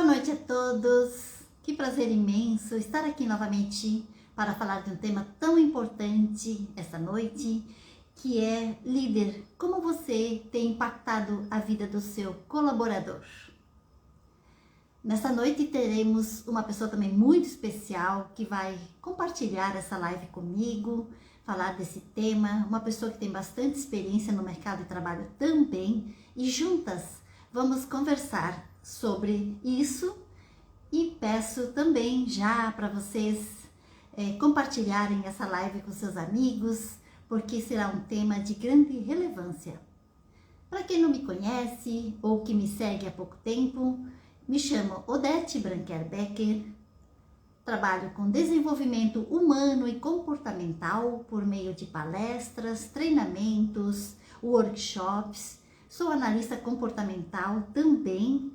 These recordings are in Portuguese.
noite a todos. Que prazer imenso estar aqui novamente para falar de um tema tão importante essa noite, que é líder. Como você tem impactado a vida do seu colaborador? Nessa noite teremos uma pessoa também muito especial que vai compartilhar essa live comigo, falar desse tema, uma pessoa que tem bastante experiência no mercado de trabalho também, e juntas vamos conversar sobre isso. E peço também já para vocês compartilharem essa live com seus amigos, porque será um tema de grande relevância. Para quem não me conhece ou que me segue há pouco tempo, me chamo Odete Branquer Becker, trabalho com desenvolvimento humano e comportamental por meio de palestras, treinamentos, workshops, sou analista comportamental também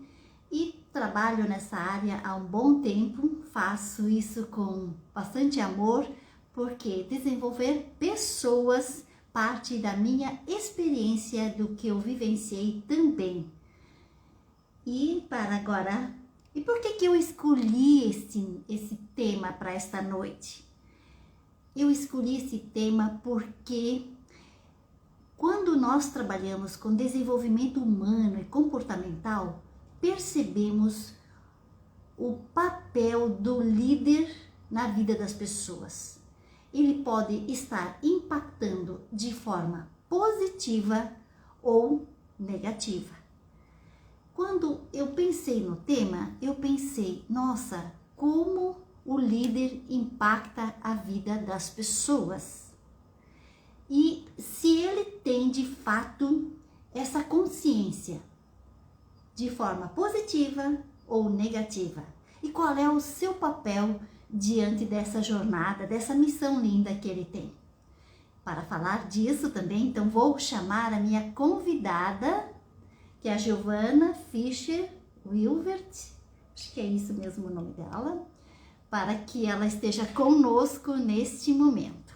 e trabalho nessa área há um bom tempo, faço isso com bastante amor, porque desenvolver pessoas parte da minha experiência, do que eu vivenciei também. E por que eu escolhi esse tema para esta noite? Eu escolhi esse tema porque quando nós trabalhamos com desenvolvimento humano e comportamental, percebemos o papel do líder na vida das pessoas. Ele pode estar impactando de forma positiva ou negativa. Quando eu pensei no tema, eu pensei, nossa, como o líder impacta a vida das pessoas. E se ele tem de fato essa consciência de forma positiva ou negativa, e qual é o seu papel diante dessa jornada, dessa missão linda que ele tem. Para falar disso também, então vou chamar a minha convidada, que é a Giovana Fischer Wilvert, acho que é isso mesmo o nome dela, para que ela esteja conosco neste momento.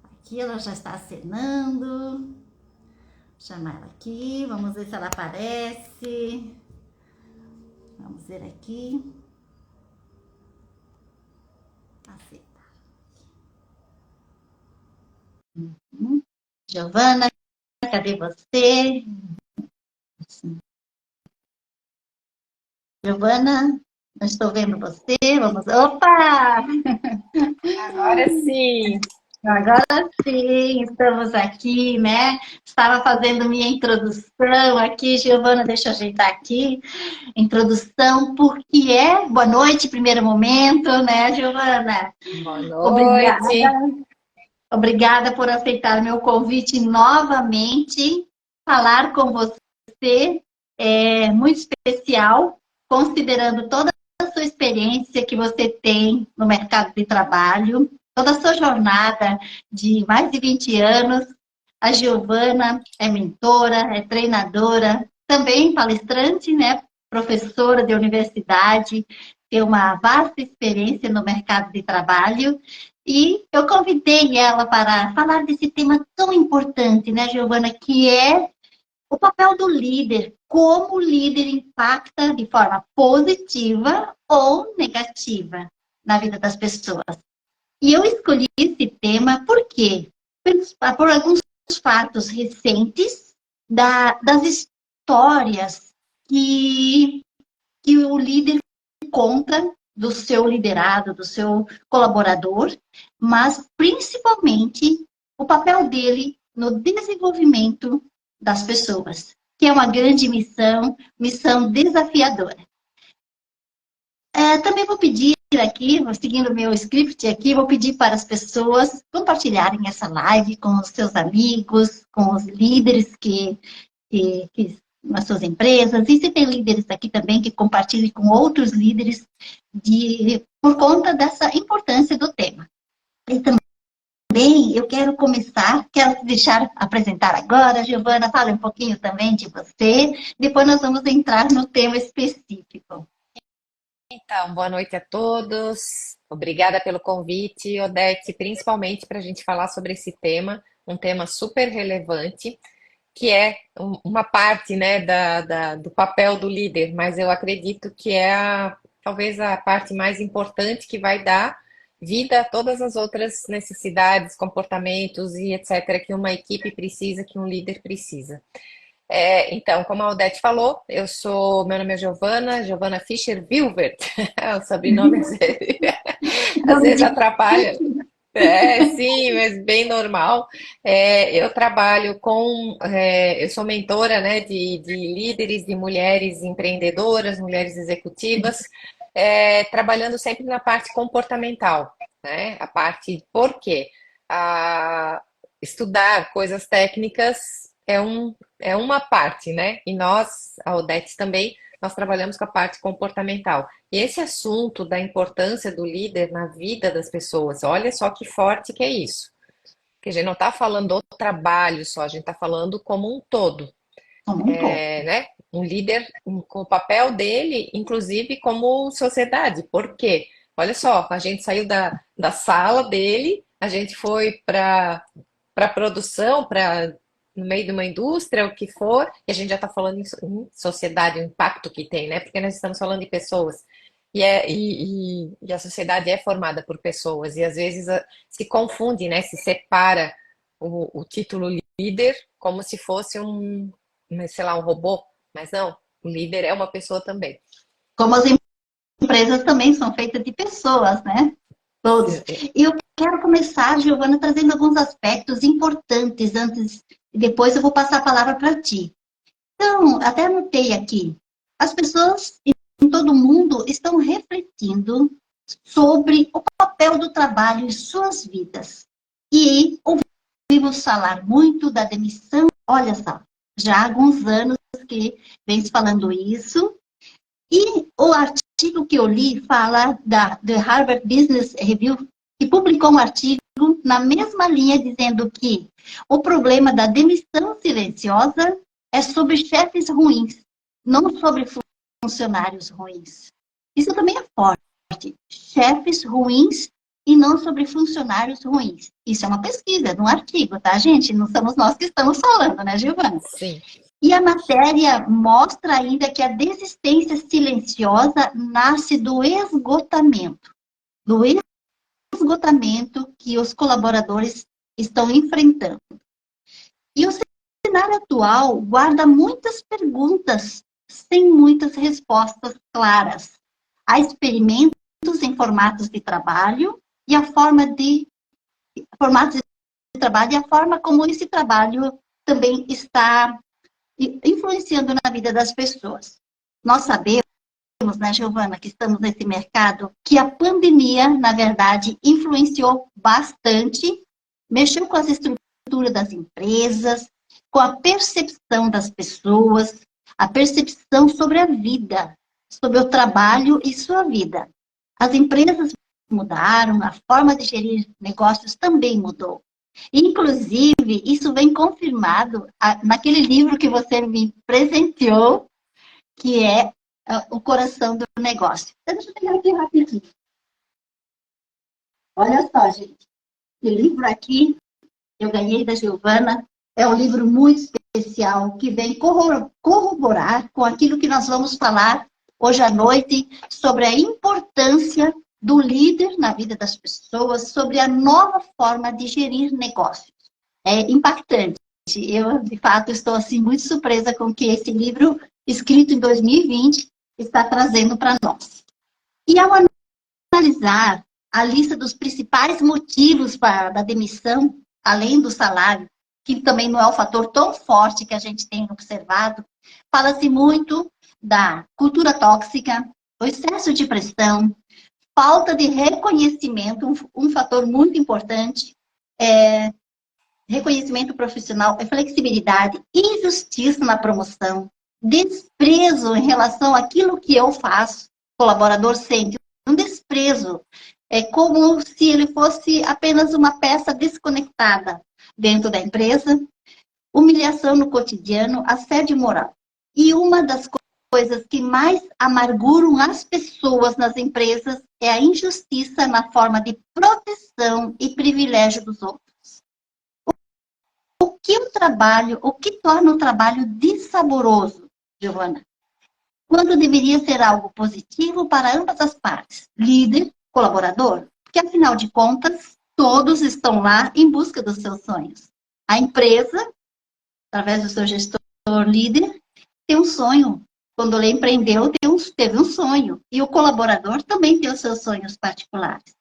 Aqui ela já está acenando. Vou chamar ela aqui, vamos ver se ela aparece. Vamos ver aqui. Aceitar. Giovana, cadê você? Giovana, não estou vendo você. Vamos. Opa! Agora sim! Agora sim, estamos aqui, né? Estava fazendo minha introdução aqui, Giovana, deixa eu ajeitar aqui. Introdução, porque boa noite, primeiro momento, né, Giovana? Boa Obrigada, noite! obrigada por aceitar meu convite novamente. Falar com você é muito especial, considerando toda a sua experiência que você tem no mercado de trabalho, toda a sua jornada de mais de 20 anos. A Giovana é mentora, é treinadora, também palestrante, né? Professora de universidade, tem uma vasta experiência no mercado de trabalho. E eu convidei ela para falar desse tema tão importante, né, Giovana, que é o papel do líder, como o líder impacta de forma positiva ou negativa na vida das pessoas. E eu escolhi esse tema por quê? Por alguns fatos recentes das histórias que o líder conta do seu liderado, do seu colaborador, mas principalmente o papel dele no desenvolvimento das pessoas, que é uma grande missão desafiadora. Também vou pedir aqui, seguindo o meu script aqui, vou pedir para as pessoas compartilharem essa live com os seus amigos, com os líderes que nas suas empresas, e se tem líderes aqui também que compartilhem com outros líderes por conta dessa importância do tema. E também eu quero apresentar agora, Giovana, fala um pouquinho também de você, depois nós vamos entrar no tema específico. Então, boa noite a todos. Obrigada pelo convite, Odete, principalmente para a gente falar sobre esse tema, um tema super relevante. que é uma parte, né, do papel do líder, mas eu acredito que é talvez a parte mais importante que vai dar vida a todas as outras necessidades, comportamentos e etc. que uma equipe precisa, que um líder precisa. Então, como a Odete falou, meu nome é Giovana, Giovana Fischer Wilbert, o sobrenome às Nome vezes de atrapalha. Sim, mas bem normal. Eu trabalho eu sou mentora, né, de líderes, de mulheres empreendedoras, mulheres executivas, trabalhando sempre na parte comportamental, né? A parte por quê? Estudar coisas técnicas é uma parte, né? E nós, a Odete também, nós trabalhamos com a parte comportamental. E esse assunto da importância do líder na vida das pessoas, olha só que forte que é isso. Porque a gente não está falando do trabalho só, a gente está falando como um todo, como um todo. né? Um líder com o papel dele, inclusive como sociedade. Por quê? Olha só, a gente saiu da sala dele, a gente foi para produção, para no meio de uma indústria, o que for, e a gente já está falando em sociedade, o impacto que tem, né? Porque nós estamos falando de pessoas. E a sociedade é formada por pessoas, e às vezes se confunde, né? Se separa o título líder como se fosse sei lá, um robô, mas não, o líder é uma pessoa também. Como as empresas também são feitas de pessoas, né? Todos. E eu quero começar, Giovana, trazendo alguns aspectos importantes antes, e depois eu vou passar a palavra para ti. Então, até anotei aqui, as pessoas em todo o mundo estão refletindo sobre o papel do trabalho em suas vidas. E ouvimos falar muito da demissão, olha só, já há alguns anos que vem se falando isso, e o artigo que eu li fala do Harvard Business Review, que publicou um artigo na mesma linha dizendo que o problema da demissão silenciosa é sobre chefes ruins, não sobre funcionários ruins. Isso também é forte. Chefes ruins e não sobre funcionários ruins. Isso é uma pesquisa, um artigo, tá, gente? Não somos nós que estamos falando, né, Giovana? Sim. E a matéria mostra ainda que a desistência silenciosa nasce do esgotamento que os colaboradores estão enfrentando. E o cenário atual guarda muitas perguntas sem muitas respostas claras. Há experimentos em formatos de trabalho e a forma de trabalho e a forma como esse trabalho também está influenciando na vida das pessoas. Nós sabemos, né, Giovana, que estamos nesse mercado, que a pandemia, na verdade, influenciou bastante, mexeu com as estruturas das empresas, com a percepção das pessoas, a percepção sobre a vida, sobre o trabalho e sua vida. As empresas mudaram, a forma de gerir negócios também mudou. Inclusive, isso vem confirmado naquele livro que você me presenteou, que é O Coração do Negócio. Então, deixa eu pegar aqui rapidinho. Olha só, gente. Esse livro aqui, eu ganhei da Giovana, é um livro muito especial, que vem corroborar com aquilo que nós vamos falar hoje à noite, sobre a importância do líder na vida das pessoas, sobre a nova forma de gerir negócios. É impactante. Eu, de fato, estou assim muito surpresa com o que esse livro, escrito em 2020, está trazendo para nós. E ao analisar a lista dos principais motivos da demissão, além do salário, que também não é um fator tão forte que a gente tem observado, fala-se muito da cultura tóxica, o excesso de pressão, falta de reconhecimento, um fator muito importante, reconhecimento profissional, flexibilidade, injustiça na promoção, desprezo em relação àquilo que eu faço, o colaborador sente um desprezo, é como se ele fosse apenas uma peça desconectada dentro da empresa, humilhação no cotidiano, assédio moral. E uma das coisas que mais amarguram as pessoas nas empresas é a injustiça na forma de proteção e privilégio dos outros. o que torna o trabalho dissaboroso, Giovana? Quando deveria ser algo positivo para ambas as partes, líder, colaborador, porque afinal de contas, todos estão lá em busca dos seus sonhos. A empresa, através do seu gestor líder, tem um sonho. Quando ele empreendeu, teve um sonho. E o colaborador também tem os seus sonhos particulares.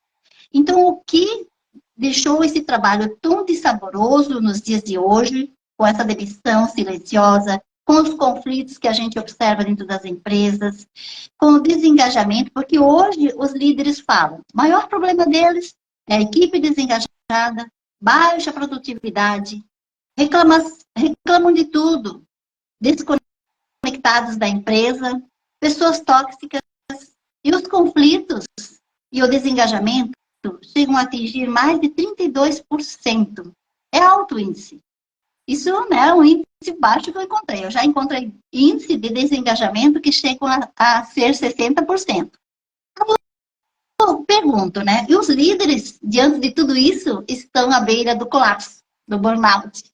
Então, o que deixou esse trabalho tão dissaboroso nos dias de hoje, com essa demissão silenciosa, com os conflitos que a gente observa dentro das empresas, com o desengajamento, porque hoje os líderes falam, o maior problema deles é a equipe desengajada, baixa produtividade, reclamam de tudo, desconectados da empresa, pessoas tóxicas, e os conflitos e o desengajamento chegam a atingir mais de 32%. É alto índice. Isso não é um índice baixo que eu encontrei. Eu já encontrei índice de desengajamento que chegam a ser 60%. Eu pergunto, né? E os líderes, diante de tudo isso, estão à beira do colapso, do burnout.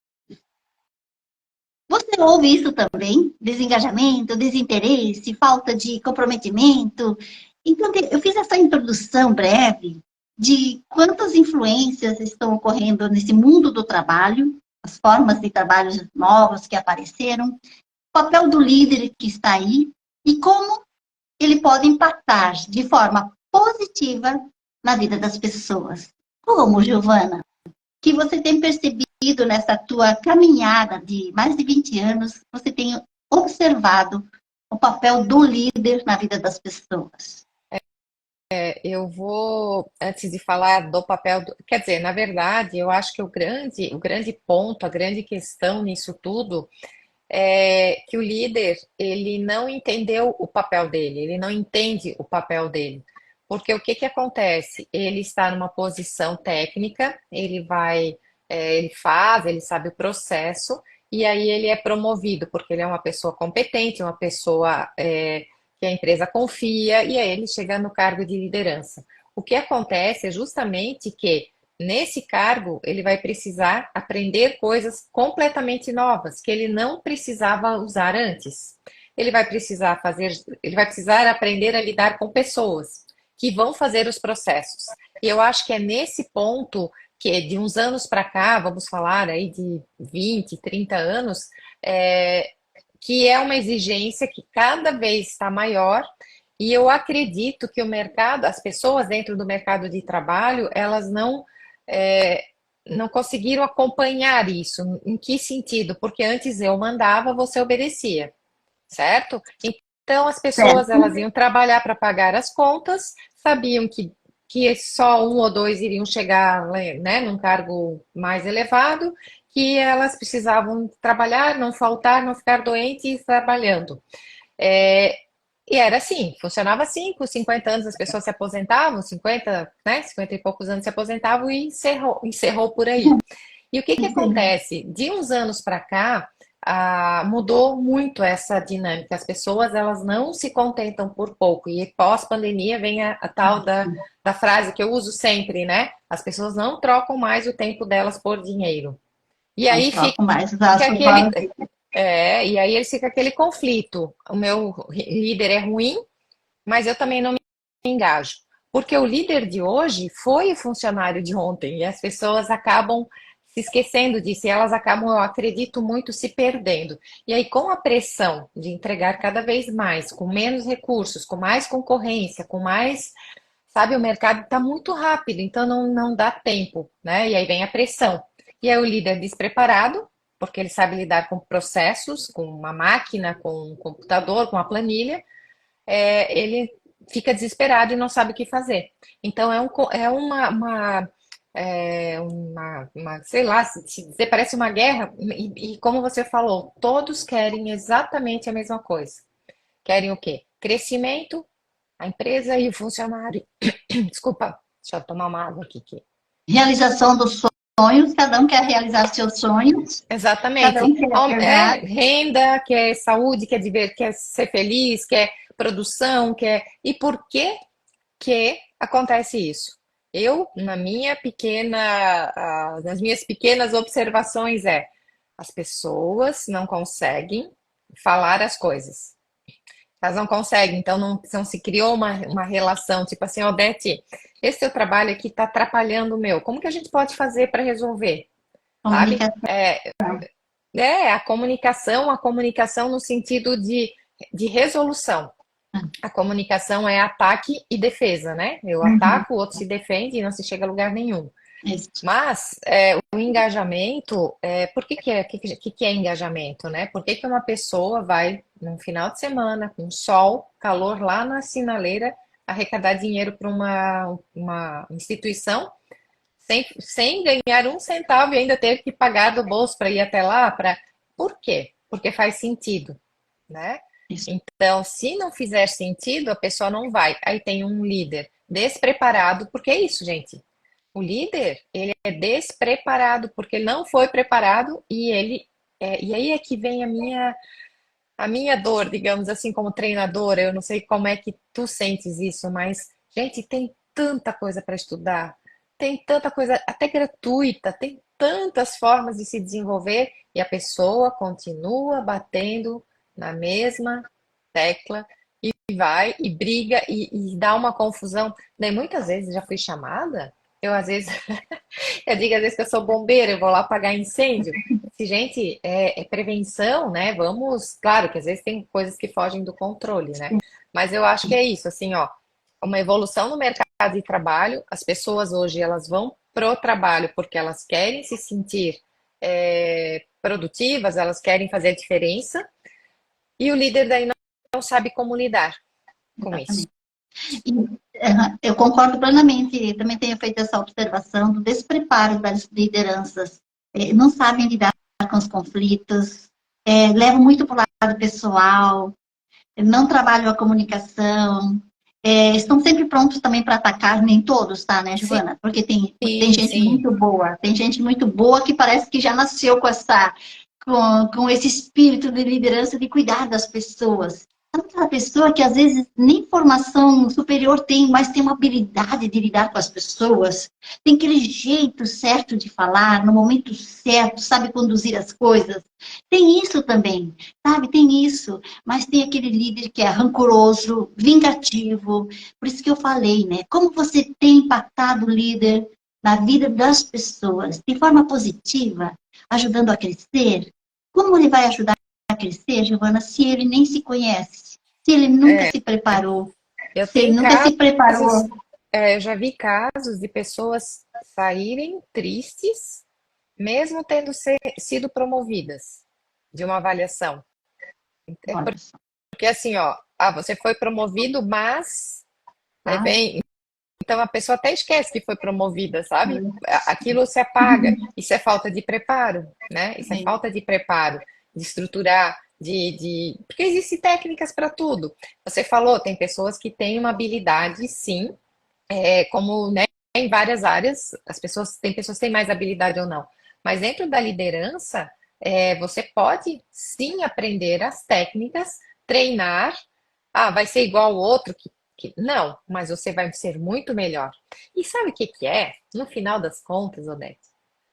Você ouve isso também? Desengajamento, desinteresse, falta de comprometimento. Então, eu fiz essa introdução breve de quantas influências estão ocorrendo nesse mundo do trabalho, as formas de trabalho novas que apareceram, o papel do líder que está aí e como ele pode impactar de forma positiva na vida das pessoas. Como, Giovana? Que você tem percebido nessa tua caminhada de mais de 20 anos, você tem observado o papel do líder na vida das pessoas? Eu vou, antes de falar do papel quer dizer, na verdade, eu acho que o grande ponto, a grande questão nisso tudo é que o líder, ele não entendeu o papel dele, ele não entende o papel dele. Porque o que que acontece? Ele está numa posição técnica, ele faz, ele sabe o processo, e aí ele é promovido, porque ele é uma pessoa competente, uma pessoa que a empresa confia, e aí ele chega no cargo de liderança. O que acontece é justamente que nesse cargo, ele vai precisar aprender coisas completamente novas que ele não precisava usar antes. Ele vai precisar aprender a lidar com pessoas que vão fazer os processos. E eu acho que é nesse ponto que de uns anos para cá, vamos falar aí de 20, 30 anos, é, que é uma exigência que cada vez está maior e eu acredito que o mercado, as pessoas dentro do mercado de trabalho, elas é, não conseguiram acompanhar isso. Em que sentido? Porque antes eu mandava, você obedecia, certo? Então as pessoas Certo? elas iam trabalhar para pagar as contas, sabiam que só um ou dois iriam chegar, né, num cargo mais elevado, que elas precisavam trabalhar, não faltar, não ficar doentes trabalhando. É, e era assim, funcionava assim, com 50 anos as pessoas se aposentavam, 50, né, 50 e poucos anos se aposentavam e encerrou por aí. E o que que Sim. acontece? De uns anos para cá, mudou muito essa dinâmica. As pessoas, elas não se contentam por pouco. E pós-pandemia vem a tal da frase que eu uso sempre, né? As pessoas não trocam mais o tempo delas por dinheiro. E Não aí fica troco mais os assuntos. aquele, e aí eles fica aquele conflito. O meu líder é ruim, mas eu também não me engajo. Porque o líder de hoje foi o funcionário de ontem e as pessoas acabam se esquecendo disso e elas acabam, eu acredito muito, se perdendo. E aí, com a pressão de entregar cada vez mais, com menos recursos, com mais concorrência, com mais. Sabe, o mercado está muito rápido, então não dá tempo, né? E aí vem a pressão. E aí o líder despreparado, porque ele sabe lidar com processos, com uma máquina, com um computador, com uma planilha, ele fica desesperado e não sabe o que fazer. Então é sei lá, se dizer, parece uma guerra, e como você falou, todos querem exatamente a mesma coisa. Querem o quê? Crescimento, a empresa e o funcionário. Desculpa, deixa eu tomar uma água aqui. Realização dos sonhos, cada um quer realizar seus sonhos, cada Exatamente. um quer ganhar. Renda, quer saúde, quer ser feliz, quer produção, quer. E por que acontece isso? Eu, nas minhas pequenas observações, As pessoas não conseguem falar as coisas. Elas não conseguem, então não se criou uma relação, tipo assim, Odete, esse teu trabalho aqui está atrapalhando o meu. Como que a gente pode fazer para resolver? Sabe? Comunicação. A comunicação no sentido de resolução. A comunicação é ataque e defesa, né? Eu Uhum. ataco, o outro se defende e não se chega a lugar nenhum. Isso. Mas o engajamento, por que que é engajamento, né? Por que que uma pessoa vai num final de semana, com sol, calor lá na sinaleira, arrecadar dinheiro para uma instituição sem ganhar um centavo e ainda ter que pagar do bolso para ir até lá? Por quê? Porque faz sentido, né? Isso. Então, se não fizer sentido, a pessoa não vai. Aí tem um líder despreparado, porque é isso, gente. O líder, ele é despreparado porque ele não foi preparado e aí é que vem a minha dor, digamos assim, como treinadora. Eu não sei como é que tu sentes isso, mas gente, tem tanta coisa para estudar, tem tanta coisa até gratuita, tem tantas formas de se desenvolver e a pessoa continua batendo na mesma tecla e vai e briga e dá uma confusão. Daí muitas vezes já fui chamada, eu às vezes eu digo às vezes que eu sou bombeira, eu vou lá apagar incêndio. Se, gente, é prevenção, né? Vamos, claro que às vezes tem coisas que fogem do controle, né? Mas eu acho que é isso, assim, ó, uma evolução no mercado de trabalho. As pessoas hoje elas vão pro trabalho porque elas querem se sentir produtivas, elas querem fazer a diferença, e o líder daí não sabe como lidar com isso. Exatamente. E, eu concordo plenamente. Também tenho feito essa observação do despreparo das lideranças. Não sabem lidar com os conflitos, levam muito para o lado pessoal, não trabalham a comunicação, estão sempre prontos também para atacar, nem todos, tá, né, Sim, Giovana? Porque tem gente sim. muito boa, tem gente muito boa que parece que já nasceu com esse espírito de liderança de cuidar das pessoas. Sabe aquela pessoa que às vezes nem formação superior tem, mas tem uma habilidade de lidar com as pessoas, tem aquele jeito certo de falar, no momento certo, sabe conduzir as coisas. Tem isso também, sabe? Tem isso, mas tem aquele líder que é rancoroso, vingativo. Por isso que eu falei, né? Como você tem impactado o líder na vida das pessoas de forma positiva, ajudando a crescer? Como ele vai ajudar a crescer, Giovana, se ele nem se conhece? Se ele nunca É, se preparou? eu Se ele tenho nunca se casos, preparou? eu já vi casos de pessoas saírem tristes, mesmo tendo sido promovidas de uma avaliação. É Olha só, porque assim, ó, você foi promovido, mas aí tá? vem, então a pessoa até esquece que foi promovida, sabe? Aquilo se apaga. Isso é falta de preparo, né? Isso é falta de preparo, de estruturar, porque existem técnicas para tudo. Você falou, tem pessoas que têm uma habilidade, sim, como, né, em várias áreas, tem pessoas que têm mais habilidade ou não. Mas dentro da liderança, você pode sim aprender as técnicas, treinar. Ah, vai ser igual ao outro não, mas você vai ser muito melhor. E sabe o que que é? No final das contas, Odete,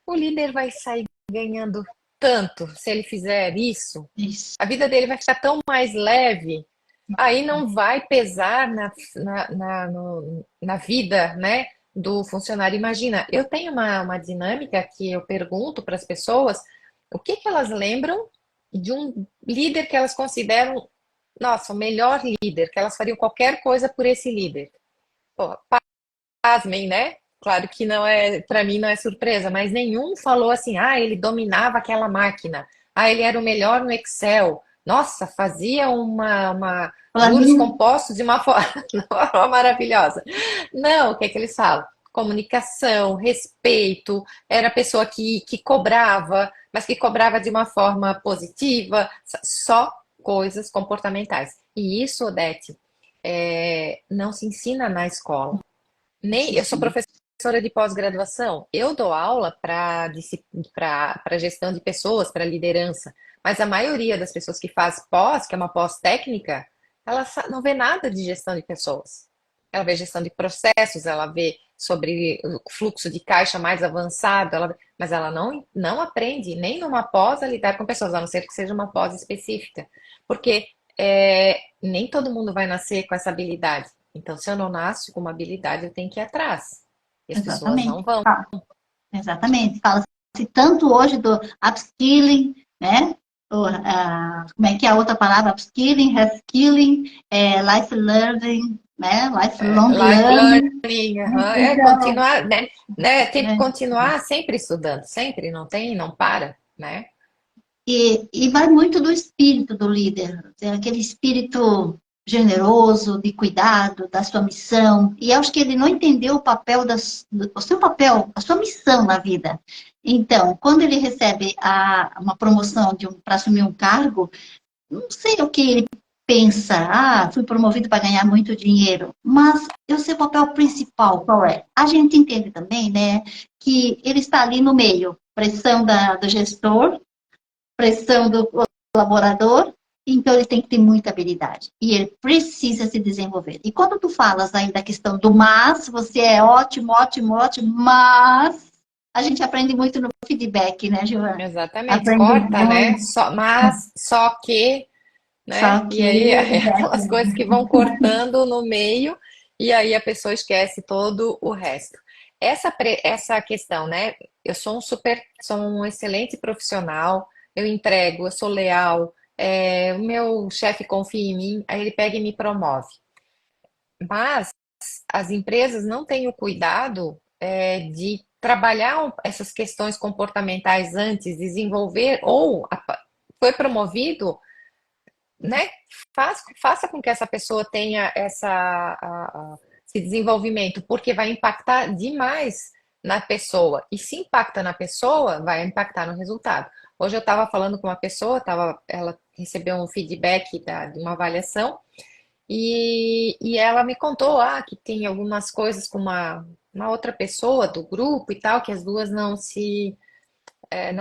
o líder vai sair ganhando tanto se ele fizer isso. Isso. A vida dele vai ficar tão mais leve, aí não vai pesar na vida, né, do funcionário. Imagina, eu tenho uma dinâmica que eu pergunto para as pessoas o que que elas lembram de um líder que elas consideram, nossa, o melhor líder, que elas fariam qualquer coisa por esse líder. Pô, pasmem, né? Claro que não é, para mim não é surpresa, mas nenhum falou assim, ah, ele dominava aquela máquina, ah, ele era o melhor no Excel, nossa, fazia juros Planilha. compostos de uma forma, de uma forma maravilhosa. Não, o que é que eles falam? Comunicação, respeito, era a pessoa que cobrava, mas que cobrava de uma forma positiva, só coisas comportamentais. E isso, Odete, não se ensina na escola. Nem, eu sou professora de pós-graduação, eu dou aula para gestão de pessoas, para liderança, mas a maioria das pessoas que faz pós, que é uma pós-técnica, ela não vê nada de gestão de pessoas. ela vê gestão de processos, ela vê sobre o fluxo de caixa mais avançado, mas ela não aprende nem numa pós a lidar com pessoas, a não ser que seja uma pós específica. Porque nem todo mundo vai nascer com essa habilidade. Então, se eu não nasço com uma habilidade, eu tenho que ir atrás. E as pessoas não Exatamente. vão. Exatamente. Fala-se tanto hoje do upskilling, né? Como é que é a outra palavra? Upskilling, reskilling, life learning, né? Lifelong Life learning. learning, Então, continuar, tem que né? continuar sempre estudando, sempre, não para, né? E vai muito do espírito do líder, aquele espírito generoso, de cuidado, da sua missão. E acho que ele não entendeu o papel, o seu papel, a sua missão na vida. Então, quando ele recebe uma promoção para assumir um cargo, não sei o que ele pensa, fui promovido para ganhar muito dinheiro, mas o seu papel principal, qual é? A gente entende também, né, que ele está ali no meio, pressão do gestor, pressão do colaborador, então ele tem que ter muita habilidade. E ele precisa se desenvolver. E quando tu falas aí da questão do mas, você é ótimo, ótimo, ótimo, mas a gente aprende muito no feedback, né, Giovana? Exatamente, Aprende corta, né? muito, Só que, né? só E que aí aquelas coisas que vão cortando no meio, e aí a pessoa esquece todo o resto. Essa questão, né? Eu sou um excelente profissional, eu entrego, eu sou leal, o meu chefe confia em mim, aí ele pega e me promove. Mas as empresas não têm o cuidado, de trabalhar essas questões comportamentais antes, desenvolver, ou foi promovido, né? Faça com que essa pessoa tenha esse desenvolvimento, porque vai impactar demais na pessoa. E se impacta na pessoa, vai impactar no resultado. Hoje eu estava falando com uma pessoa, ela recebeu um feedback de uma avaliação. E ela me contou que tem algumas coisas com uma outra pessoa do grupo e tal, que as duas não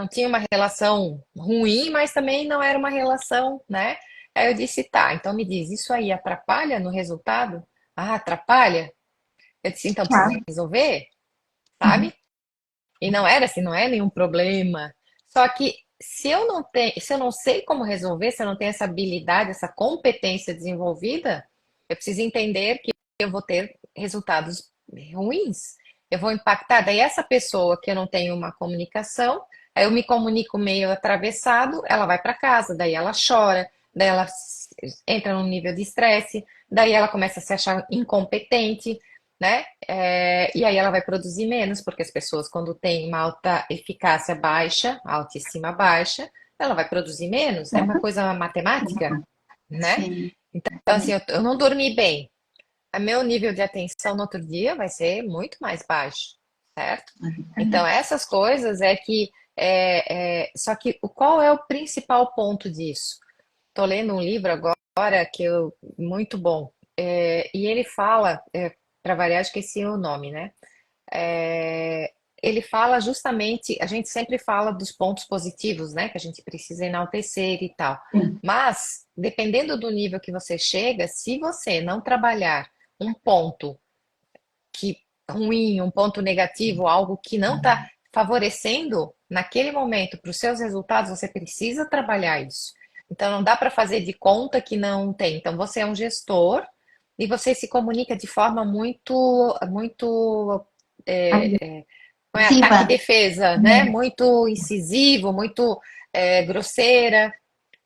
tinham uma relação ruim, mas também não era uma relação, né? Aí eu disse, tá, então me diz, isso aí atrapalha no resultado? Ah, atrapalha? Eu disse, então precisa tá? resolver, sabe? E não era assim, não é nenhum problema. Só que se eu não sei como resolver, se eu não tenho essa habilidade, essa competência desenvolvida, eu preciso entender que eu vou ter resultados ruins. Eu vou impactar. Daí essa pessoa que eu não tenho uma comunicação, aí eu me comunico meio atravessado, ela vai para casa, daí ela chora, daí ela entra num nível de estresse, daí ela começa a se achar incompetente, né? E aí ela vai produzir menos, porque as pessoas, quando têm uma alta eficácia baixa, autoestima baixa, ela vai produzir menos. É uma coisa matemática, né? Sim, Então, assim, eu não dormi bem. O meu nível de atenção no outro dia vai ser muito mais baixo, certo? Então, exatamente. essas coisas só que qual é o principal ponto disso? Estou lendo um livro agora muito bom. E ele fala, para variar, esqueci o nome, né? É, ele fala justamente, a gente sempre fala dos pontos positivos, né? Que a gente precisa enaltecer e tal. Sim. Mas, dependendo do nível que você chega, se você não trabalhar um ponto que ruim, um ponto negativo, algo que não está favorecendo naquele momento para os seus resultados, você precisa trabalhar isso. Então não dá para fazer de conta que não tem. Então você é um gestor e você se comunica de forma muito ataque e Agressiva. defesa, né? Muito incisivo, muito grosseira.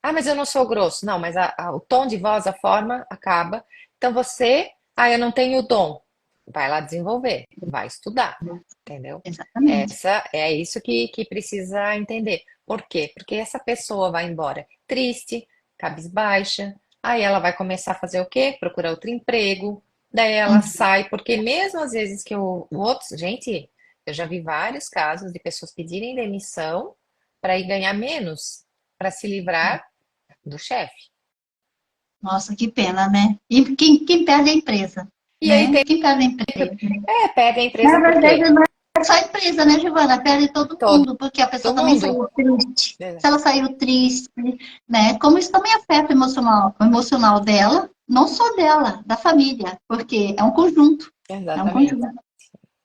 Ah, mas eu não sou grosso. Não, mas o tom de voz, a forma acaba. Então eu não tenho o dom. Vai lá desenvolver, vai estudar, entendeu? Exatamente. É isso que precisa entender. Por quê? Porque essa pessoa vai embora triste, cabisbaixa, aí ela vai começar a fazer o quê? Procurar outro emprego, daí ela sai, porque mesmo às vezes que gente, eu já vi vários casos de pessoas pedirem demissão para ir ganhar menos, para se livrar do chefe. Nossa, que pena, né? E quem perde é a empresa, E aí né? Quem perde é a empresa. pega a empresa Na por quê? verdade, não é só a empresa, né, Giovana? Perde todo Todo mundo, porque a pessoa também mundo. saiu triste. Se ela saiu triste, né? Como isso também afeta o emocional dela, não só dela, da família, porque é um conjunto, é um Exatamente. conjunto.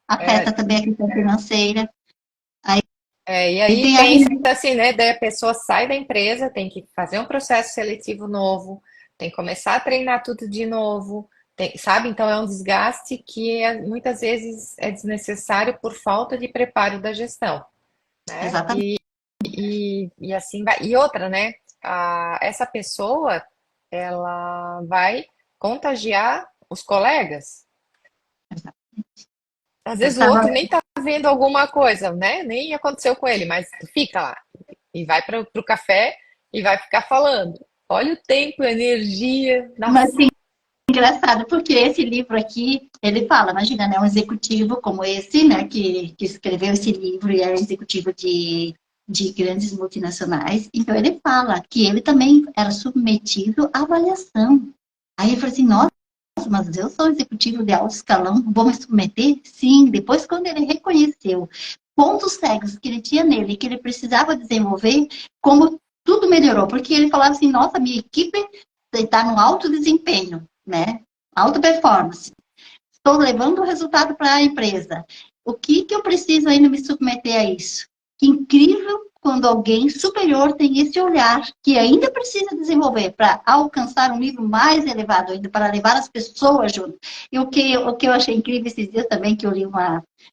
Afeta É, também a questão financeira. e E aí tem a pensa assim, né? Daí a pessoa sai da empresa, tem que fazer um processo seletivo novo, tem que começar a treinar tudo de novo, sabe? Então é um desgaste que muitas vezes é desnecessário por falta de preparo da gestão, né? exatamente. E assim vai. E outra, né? Essa pessoa, ela vai contagiar os colegas. Às Eu vezes o estava, outro nem tá vendo alguma coisa, né? Nem aconteceu com ele, mas fica lá e vai para o café e vai ficar falando. Olha o tempo, a energia. mas Nossa, assim, engraçado, porque esse livro aqui, ele fala, imagina, né, um executivo como esse, né, que escreveu esse livro e é executivo de grandes multinacionais, então ele fala que ele também era submetido à avaliação. Aí ele falou assim, nossa, mas eu sou executivo de alto escalão, vou me submeter? Sim, depois quando ele reconheceu pontos cegos que ele tinha nele, que ele precisava desenvolver, como tudo melhorou, porque ele falava assim, nossa, minha equipe está no alto desempenho, né? Alta performance. Estou levando o resultado para a empresa. O que eu preciso ainda me submeter a isso? Que incrível quando alguém superior tem esse olhar que ainda precisa desenvolver para alcançar um nível mais elevado ainda, para levar as pessoas junto. E o que eu achei incrível esses dias também, que eu li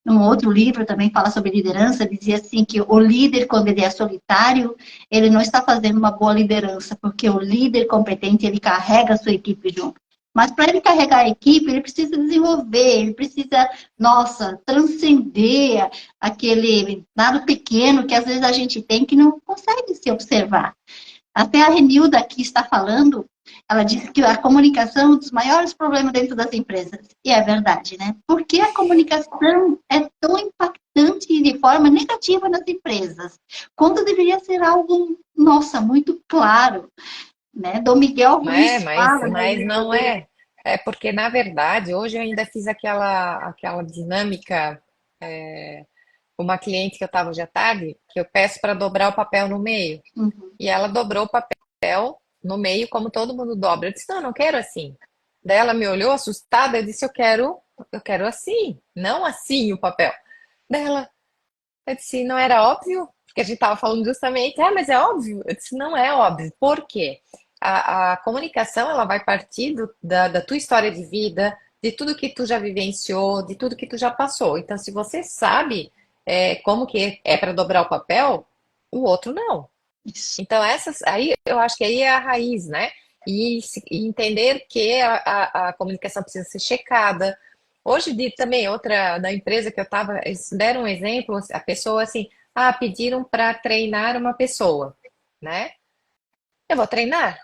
num outro livro também fala sobre liderança, dizia assim que o líder, quando ele é solitário, ele não está fazendo uma boa liderança, porque o líder competente, ele carrega a sua equipe junto. Mas para ele carregar a equipe, ele precisa desenvolver, ele precisa, nossa, transcender aquele lado pequeno que às vezes a gente tem que não consegue se observar. Até a Renilda aqui está falando, ela disse que a comunicação é um dos maiores problemas dentro das empresas. E é verdade, né? Porque a comunicação é tão impactante de forma negativa nas empresas, quando deveria ser algo, nossa, muito claro, né? Dom Miguel não é, Ruiz fala no mas livro não dele. é. É porque, na verdade, hoje eu ainda fiz aquela dinâmica com uma cliente que eu estava hoje à tarde, que eu peço para dobrar o papel no meio. Uhum. E ela dobrou o papel no meio, como todo mundo dobra. Eu disse, não, não quero assim. Daí ela me olhou assustada, eu disse, eu quero assim, não assim o papel. Daí ela, eu disse, não era óbvio? Porque a gente estava falando justamente, mas é óbvio. Eu disse, não é óbvio. Por quê? A comunicação, ela vai partir da tua história de vida, de tudo que tu já vivenciou, de tudo que tu já passou. Então, se você sabe como que é para dobrar o papel, o outro não. Isso. Então, essas aí eu acho que aí é a raiz, né? E entender que a comunicação precisa ser checada. Hoje também, outra da empresa que eu estava, eles deram um exemplo, a pessoa assim, pediram para treinar uma pessoa, né? Eu vou treinar?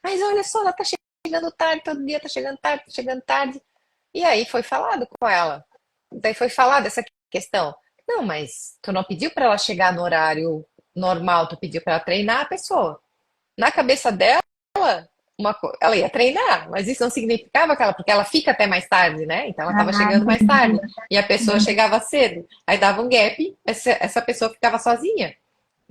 Mas olha só, ela tá chegando tarde, todo dia tá chegando tarde, tá chegando tarde. E aí foi falado com ela. Daí foi falada essa questão. Não, mas tu não pediu para ela chegar no horário normal, tu pediu para ela treinar a pessoa. Na cabeça dela, ela ia treinar, mas isso não significava que porque ela fica até mais tarde, né? Então ela estava Ah, chegando mais tarde e a pessoa chegava cedo. Aí dava um gap, essa pessoa ficava sozinha,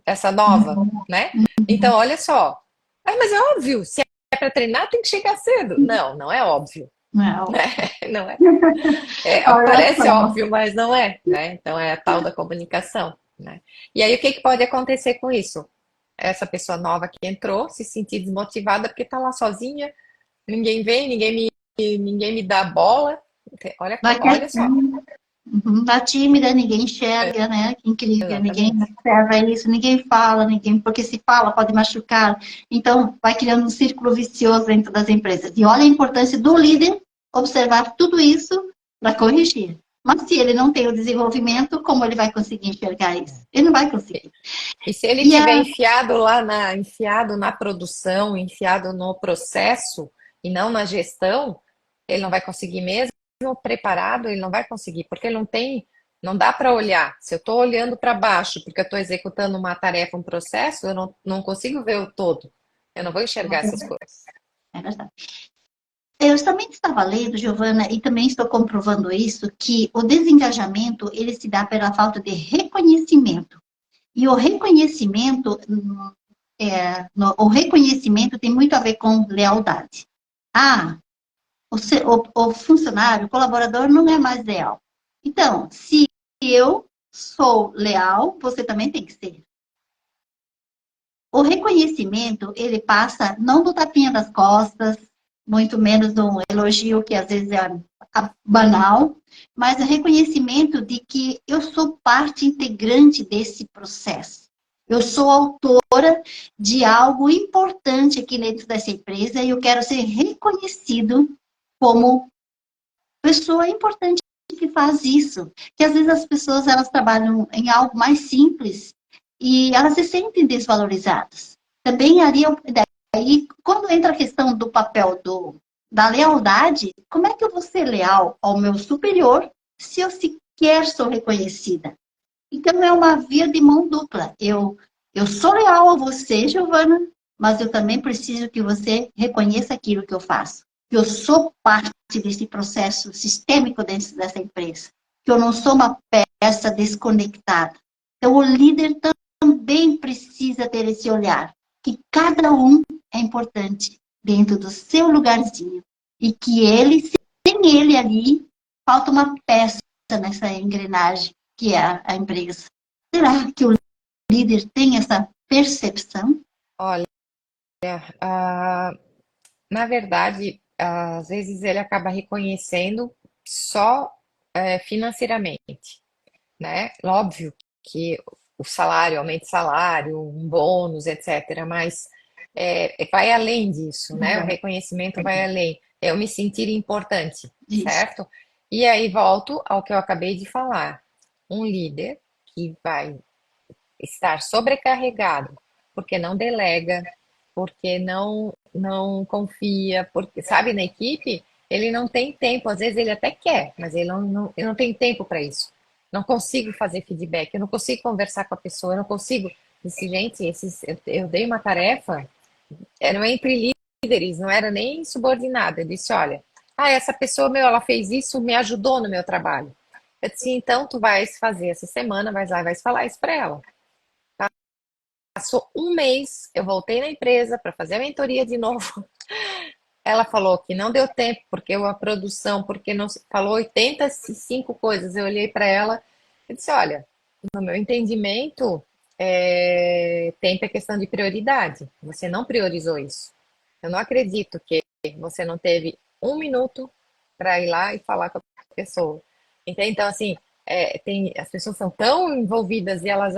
essa nova, né? Então olha só. Mas é óbvio, se é para treinar, tem que chegar cedo. Não, não é óbvio, não. né? Não é. Olha Parece só. óbvio, mas não é, né? Então é a tal da comunicação, né? E aí o que que pode acontecer com isso? Essa pessoa nova que entrou se sentir desmotivada porque tá lá sozinha, ninguém vem, ninguém me dá bola. Olha, Vai olha só. quietinho. Uhum. Tá tímida, ninguém enxerga, né? Que incrível, ninguém Exatamente. observa isso, ninguém fala, ninguém, porque se fala pode machucar. Então, vai criando um círculo vicioso dentro das empresas. E olha a importância do líder observar tudo isso para corrigir. Mas se ele não tem o desenvolvimento, como ele vai conseguir enxergar isso? Ele não vai conseguir. E se ele E a, tiver enfiado na produção, enfiado no processo e não na gestão, ele não vai conseguir mesmo preparado, ele não vai conseguir, porque ele não tem, não dá para olhar. Se eu estou olhando para baixo, porque eu estou executando uma tarefa, um processo, eu não consigo ver o todo. Eu não vou enxergar essas coisas. é verdade. Eu também estava lendo, Giovana, e também estou comprovando isso, que o desengajamento, ele se dá pela falta de reconhecimento. E o reconhecimento, o reconhecimento tem muito a ver com lealdade. Ah, o funcionário, o colaborador não é mais leal. Então, se eu sou leal, você também tem que ser. O reconhecimento, ele passa não do tapinha das costas, muito menos de um elogio que às vezes é banal, mas o reconhecimento de que eu sou parte integrante desse processo. Eu sou autora de algo importante aqui dentro dessa empresa e eu quero ser reconhecido como pessoa importante que faz isso. Que às vezes as pessoas elas trabalham em algo mais simples e elas se sentem desvalorizadas. Também ali, daí, quando entra a questão do papel da lealdade, como é que eu vou ser leal ao meu superior se eu sequer sou reconhecida? Então é uma via de mão dupla. Eu sou leal a você, Giovana, mas eu também preciso que você reconheça aquilo que eu faço. Que eu sou parte desse processo sistêmico dentro dessa empresa. Que eu não sou uma peça desconectada. Então o líder também precisa ter esse olhar. Que cada um é importante dentro do seu lugarzinho. E que ele, sem ele ali, falta uma peça nessa engrenagem que é a empresa. Será que o líder tem essa percepção? Olha, ah, na verdade, às vezes ele acaba reconhecendo só financeiramente, né? Óbvio que o salário, aumento de salário, um bônus, etc. Mas vai além disso, né? O reconhecimento vai além. Eu me sentir importante, Isso. certo? E aí volto ao que eu acabei de falar. Um líder que vai estar sobrecarregado porque não delega, porque não confia, porque sabe na equipe ele não tem tempo, às vezes ele até quer, mas ele não tem tempo para isso. Não consigo fazer feedback, eu não consigo conversar com a pessoa, eu não consigo. Disse, gente, eu dei uma tarefa, eram entre líderes, não era nem subordinada. Eu disse, olha, essa pessoa, meu, ela fez isso, me ajudou no meu trabalho. Eu disse, então tu vais fazer essa semana, vais lá e vais falar isso para ela. Passou um mês, eu voltei na empresa para fazer a mentoria de novo. Ela falou que não deu tempo, porque a produção, porque não falou 85 coisas. Eu olhei para ela e disse: olha, no meu entendimento, tempo é questão de prioridade. Você não priorizou isso. Eu não acredito que você não teve um minuto para ir lá e falar com a pessoa. Entende? Então, assim, as pessoas são tão envolvidas e elas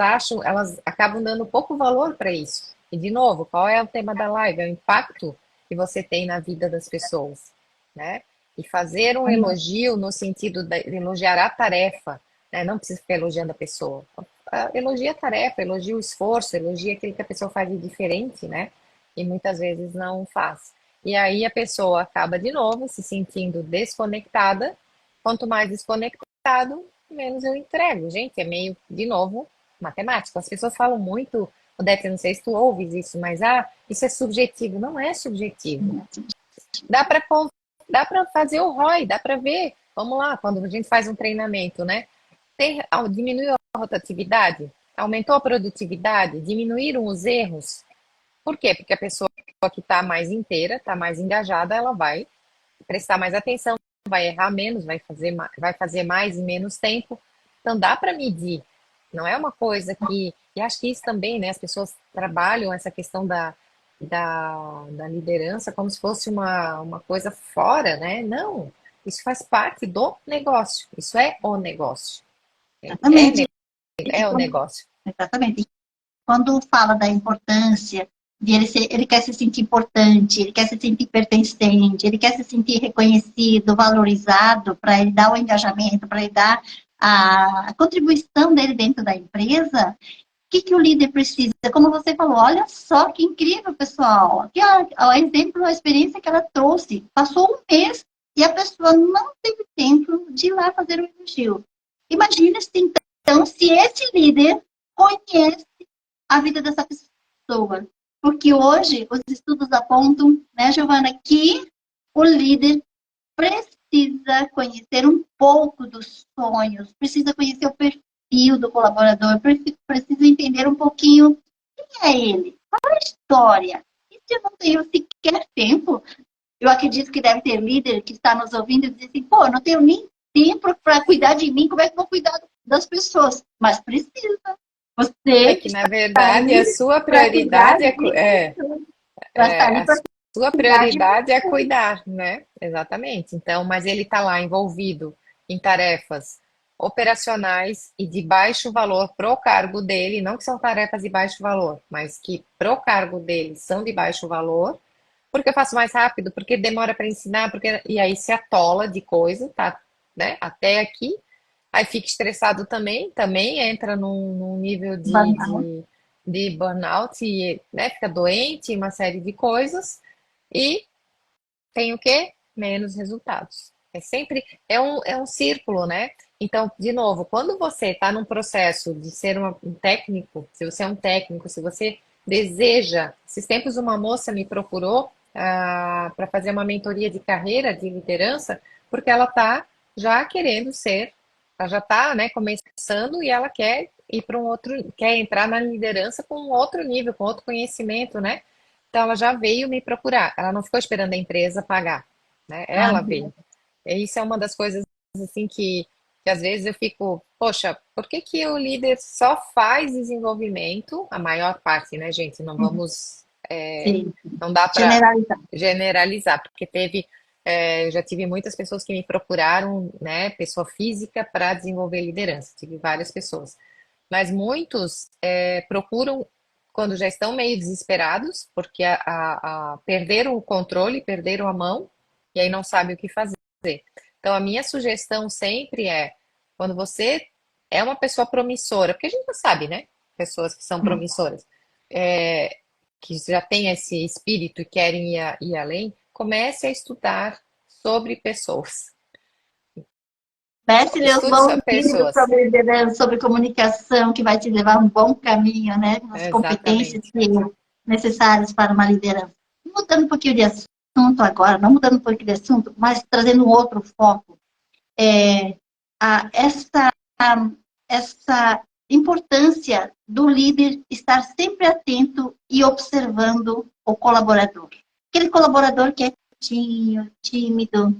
acabam dando pouco valor para isso. E, de novo, qual é o tema da live? É o impacto que você tem na vida das pessoas, né? E fazer um elogio no sentido de elogiar a tarefa, né? Não precisa ficar elogiando a pessoa. Elogia a tarefa, elogia o esforço, elogia aquilo que a pessoa faz de diferente, né? E muitas vezes não faz. E aí a pessoa acaba de novo se sentindo desconectada. Quanto mais desconectado, menos eu entrego. Gente, é meio, de novo, matemática. As pessoas falam muito, Odete, não sei se tu ouves isso, mas isso é subjetivo. Não é subjetivo. Dá para fazer o ROI, dá para ver. Vamos lá, quando a gente faz um treinamento, né? Diminuiu a rotatividade, aumentou a produtividade, diminuíram os erros. Por quê? Porque a pessoa que está mais inteira, está mais engajada, ela vai prestar mais atenção, vai errar menos, vai fazer mais em menos tempo. Então dá para medir. Não é uma coisa que. E acho que isso também, né? As pessoas trabalham essa questão da liderança como se fosse uma coisa fora, né? Não. Isso faz parte do negócio. Isso é o negócio. Exatamente. É o negócio. Exatamente. Quando fala da importância de ele quer se sentir importante, ele quer se sentir pertencente, ele quer se sentir reconhecido, valorizado, para ele dar o engajamento, para ele dar a contribuição dele dentro da empresa, que o líder precisa? Como você falou, olha só que incrível, pessoal. Aqui, ó, o exemplo, a experiência que ela trouxe. Passou um mês e a pessoa não teve tempo de ir lá fazer o elogio. Imagina se, então, se esse líder conhece a vida dessa pessoa. Porque hoje os estudos apontam, né, Giovana, que o líder precisa conhecer um pouco dos sonhos, precisa conhecer o perfil do colaborador, precisa entender um pouquinho quem é ele, qual é a história. E se eu não tenho sequer tempo, Eu acredito que deve ter líder que está nos ouvindo e diz assim, pô, eu não tenho nem tempo para cuidar de mim, como é que eu vou cuidar das pessoas? Mas precisa. É Você que, na está verdade, a aí sua para cuidar prioridade de pessoas, para estar é, ali a para sua cuidar de prioridade é pessoas. cuidar, né? Exatamente. Então, mas ele está lá envolvido em tarefas operacionais e de baixo valor pro cargo dele, não que são tarefas de baixo valor, mas que pro cargo dele são de baixo valor, porque eu faço mais rápido, porque demora para ensinar, porque e aí se atola de coisa, tá, né? Até aqui. Aí fica estressado também, também entra num nível Banal. de burnout e, né, fica doente, uma série de coisas. E tem o quê? Menos resultados. É sempre, é um círculo, né? Então, de novo, quando você está num processo de ser um técnico, se você é um técnico, se você deseja, esses tempos uma moça me procurou para fazer uma mentoria de carreira, de liderança, porque ela está já querendo ser, ela já está, né, começando e ela quer ir para um outro, quer entrar na liderança com um outro nível, com outro conhecimento, né? Então ela já veio me procurar. Ela não ficou esperando a empresa pagar, né? Ah, Ela veio. E isso é uma das coisas assim que às vezes eu fico, poxa, por que que o líder só faz desenvolvimento? A maior parte, né, gente? Não vamos, sim. não dá para Generalizar. generalizar, porque eu já tive muitas pessoas que me procuraram, né, pessoa física para desenvolver liderança. Tive várias pessoas. Mas muitos procuram quando já estão meio desesperados, porque perderam o controle, perderam a mão, e aí não sabem o que fazer. Então, a minha sugestão sempre é, quando você é uma pessoa promissora, porque a gente já sabe, né? Pessoas que são promissoras, é, que já têm esse espírito e querem ir além, comece a estudar sobre pessoas. Comece a ler os Estude bons sobre livros pessoas. sobre liderança, sobre comunicação, que vai te levar a um bom caminho, né? As competências Exatamente. necessárias para uma liderança. Mudando um pouquinho de assunto agora, não mudando um pouquinho de assunto, mas trazendo um outro foco. É, a, essa importância do líder estar sempre atento e observando o colaborador. Aquele colaborador que é quietinho, tímido,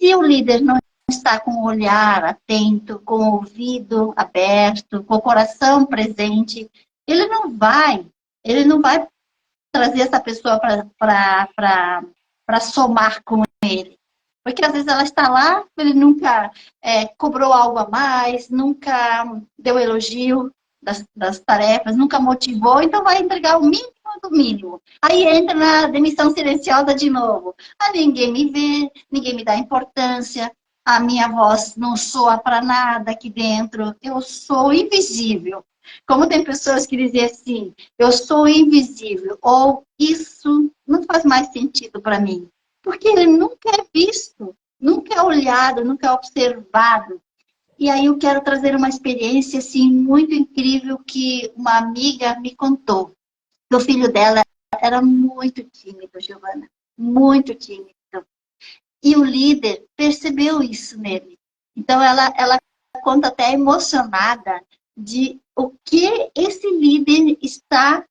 se o líder não está com o olhar atento, com o ouvido aberto, com o coração presente, ele não vai, ele não vai trazer essa pessoa para somar com ele. Porque às vezes ela está lá, ele nunca cobrou algo a mais, nunca deu elogio das tarefas, nunca motivou, então vai entregar o mínimo do mínimo. Aí entra na demissão silenciosa de novo. Ah, ninguém me vê, ninguém me dá importância, a minha voz não soa para nada aqui dentro, eu sou invisível. Como tem pessoas que dizem assim, eu sou invisível, ou isso não faz mais sentido para mim. Porque ele nunca é visto, nunca é olhado, nunca é observado. E aí eu quero trazer uma experiência assim muito incrível que uma amiga me contou. O filho dela era muito tímido, Giovana, muito tímido. E o líder percebeu isso nele. Então ela conta até emocionada de o que esse líder está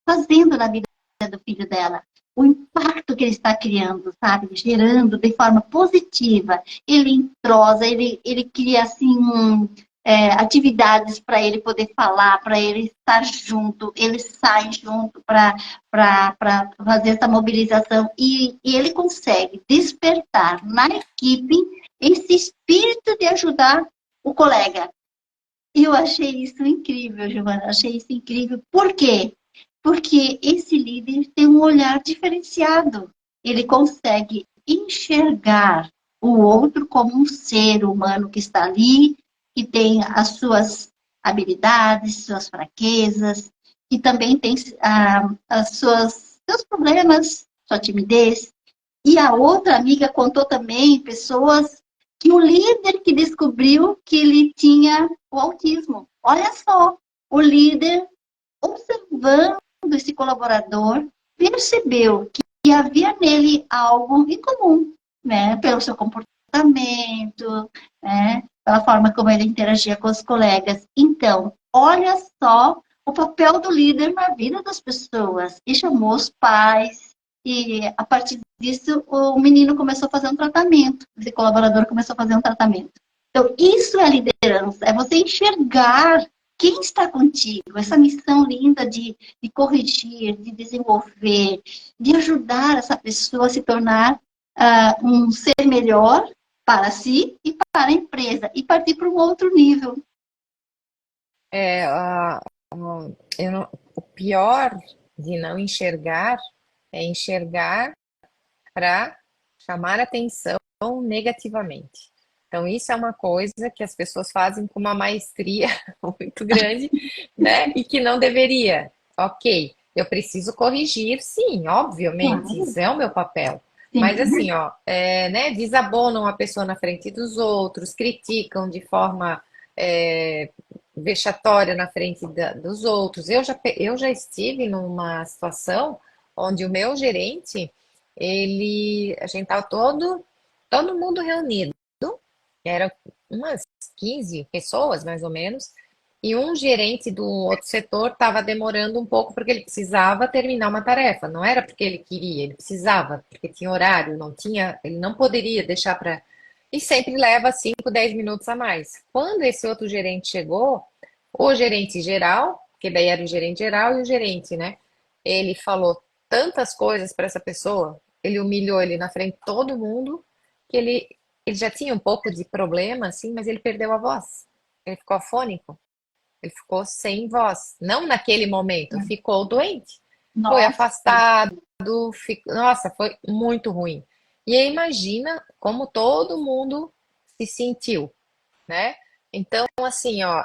fazendo na vida do filho dela. O impacto que ele está criando, sabe? Gerando de forma positiva. Ele entrosa, ele cria, assim, atividades para ele poder falar, para ele estar junto, ele sai junto para fazer essa mobilização. E ele consegue despertar na equipe esse espírito de ajudar o colega. E eu achei isso incrível, Giovana. Achei isso incrível. Por quê? Porque esse líder tem um olhar diferenciado. Ele consegue enxergar o outro como um ser humano que está ali, que tem as suas habilidades, suas fraquezas, que também tem seus problemas, sua timidez. E a outra amiga contou também pessoas que o líder que descobriu que ele tinha o autismo. Olha só, o líder observando esse colaborador, percebeu que havia nele algo em comum, né? Pelo seu comportamento, né? Pela forma como ele interagia com os colegas. Então, olha só o papel do líder na vida das pessoas. E chamou os pais, E a partir disso, o menino começou a fazer um tratamento, esse colaborador começou a fazer um tratamento. Então, isso é liderança, é você enxergar quem está contigo, essa missão linda de corrigir, de desenvolver, de ajudar essa pessoa a se tornar um ser melhor para si e para a empresa, e partir para um outro nível. É, o pior de não enxergar é enxergar para chamar atenção negativamente. Então, isso é uma coisa que as pessoas fazem com uma maestria muito grande, né? E que não deveria. Ok, eu preciso corrigir, sim, obviamente, Claro, isso é o meu papel. Mas sim. assim, ó, né, desabonam a pessoa na frente dos outros, criticam de forma é, vexatória na frente dos outros. Eu já estive numa situação onde o meu gerente, a gente estava todo mundo reunido, era umas 15 pessoas, mais ou menos, e um gerente do outro setor estava demorando um pouco porque ele precisava terminar uma tarefa. Não era porque ele queria, ele precisava, porque tinha horário, não tinha, ele não poderia deixar para. E sempre leva 5, 10 minutos a mais. Quando esse outro gerente chegou, o gerente geral, que daí era o gerente geral e o gerente, né? Ele falou tantas coisas para essa pessoa, ele humilhou ele na frente de todo mundo, que ele já tinha um pouco de problema, assim, mas ele perdeu a voz. Ele ficou afônico, ele ficou sem voz. Não naquele momento, ficou doente. Foi Nossa, afastado, nossa, foi muito ruim. E aí imagina como todo mundo se sentiu, né? Então, assim, ó,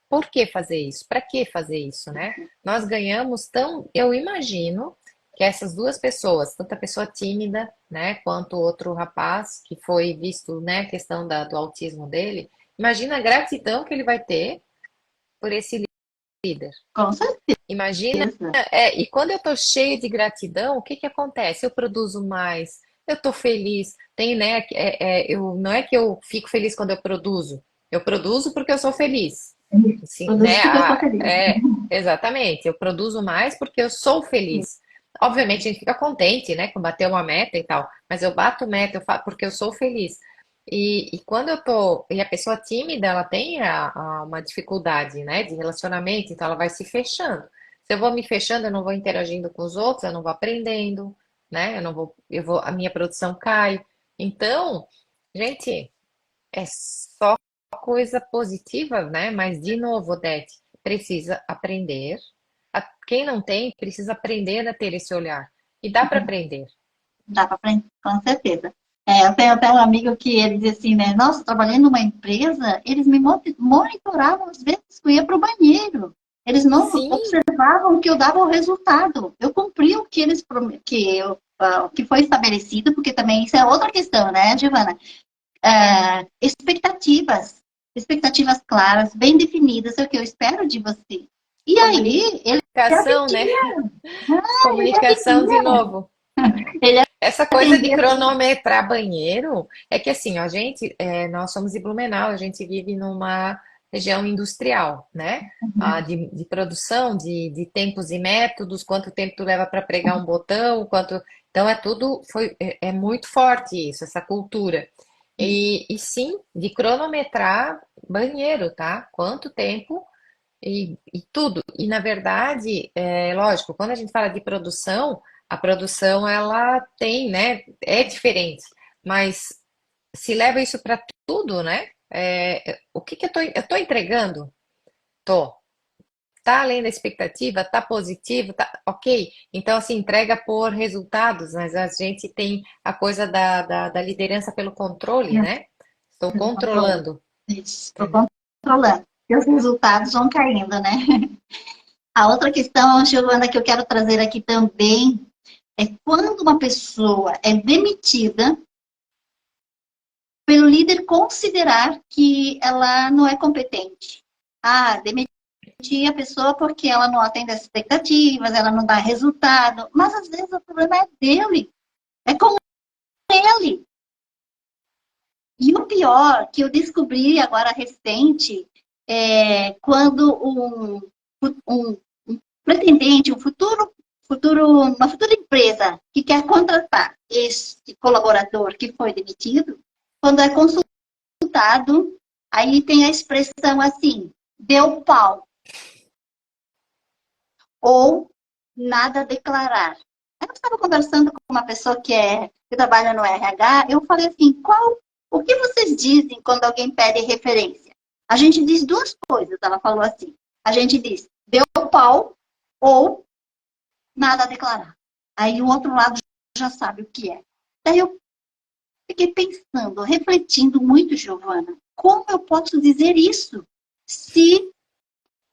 por que fazer isso? Para que fazer isso, né? Nós ganhamos tão, eu imagino que essas duas pessoas, tanto a pessoa tímida, né, quanto o outro rapaz que foi visto, né, a questão do autismo dele, imagina a gratidão que ele vai ter por esse líder. com Imagina, certeza. e quando eu tô cheia de gratidão, o que que acontece? Eu produzo mais, eu tô feliz. Tem, né? Não é que eu fico feliz quando eu produzo porque eu sou feliz. Sim, Tudo né? isso porque eu sou feliz. Exatamente. Eu produzo mais porque eu sou feliz. Obviamente a gente fica contente, né? Com bater uma meta e tal, mas eu bato meta porque eu sou feliz. E quando eu tô. E a pessoa tímida, ela tem uma dificuldade, né? De relacionamento, então ela vai se fechando. Se eu vou me fechando, eu não vou interagindo com os outros, eu não vou aprendendo, né? A minha produção cai. Então, gente, é só coisa positiva, né? Mas, de novo, Odete, precisa aprender. Quem não tem, precisa aprender a ter esse olhar. E dá para aprender. Dá para aprender, com certeza. Eu tenho até um amigo que ele diz assim, né? Nossa, trabalhando numa empresa, eles me monitoravam às vezes que eu ia para o banheiro. Eles não Sim, observavam que eu dava o resultado. Eu cumpri o que o que foi estabelecido, porque também isso é outra questão, né, Giovana? Expectativas, expectativas claras, bem definidas, é o que eu espero de você. E aí, ele comunicação, né? atendia, ele Comunicação de atendia, novo. ele Essa coisa de atendia. cronometrar banheiro é que assim, ó, nós somos de Blumenau, a gente vive numa região industrial, né? De produção, de tempos e métodos, quanto tempo tu leva para pregar um botão, então é muito forte isso, essa cultura. E sim, de cronometrar banheiro, tá? Quanto tempo e tudo. E na verdade, lógico, quando a gente fala de produção, a produção ela tem, né? É diferente, mas se leva isso para tudo, né? O que que eu tô entregando? Tô. Tá além da expectativa? Tá positivo? Tá ok? Então, assim, entrega por resultados, mas a gente tem a coisa da liderança pelo controle, né? Estou controlando. Estou controlando. E os resultados vão caindo, né? A outra questão, Giovana, que eu quero trazer aqui também é quando uma pessoa é demitida pelo líder considerar que ela não é competente. Demitir a pessoa porque ela não atende às expectativas, ela não dá resultado, mas às vezes o problema é dele, é com ele. E o pior, que eu descobri agora recente, quando um pretendente, um futuro uma futura empresa que quer contratar este colaborador que foi demitido, quando é consultado, aí tem a expressão assim, deu pau, ou nada a declarar. Eu estava conversando com uma pessoa que trabalha no RH, eu falei assim, o que vocês dizem quando alguém pede referência? A gente diz duas coisas, ela falou assim. A gente diz, deu pau ou nada a declarar. Aí o outro lado já sabe o que é. Daí eu fiquei pensando, refletindo muito, Giovana, como eu posso dizer isso se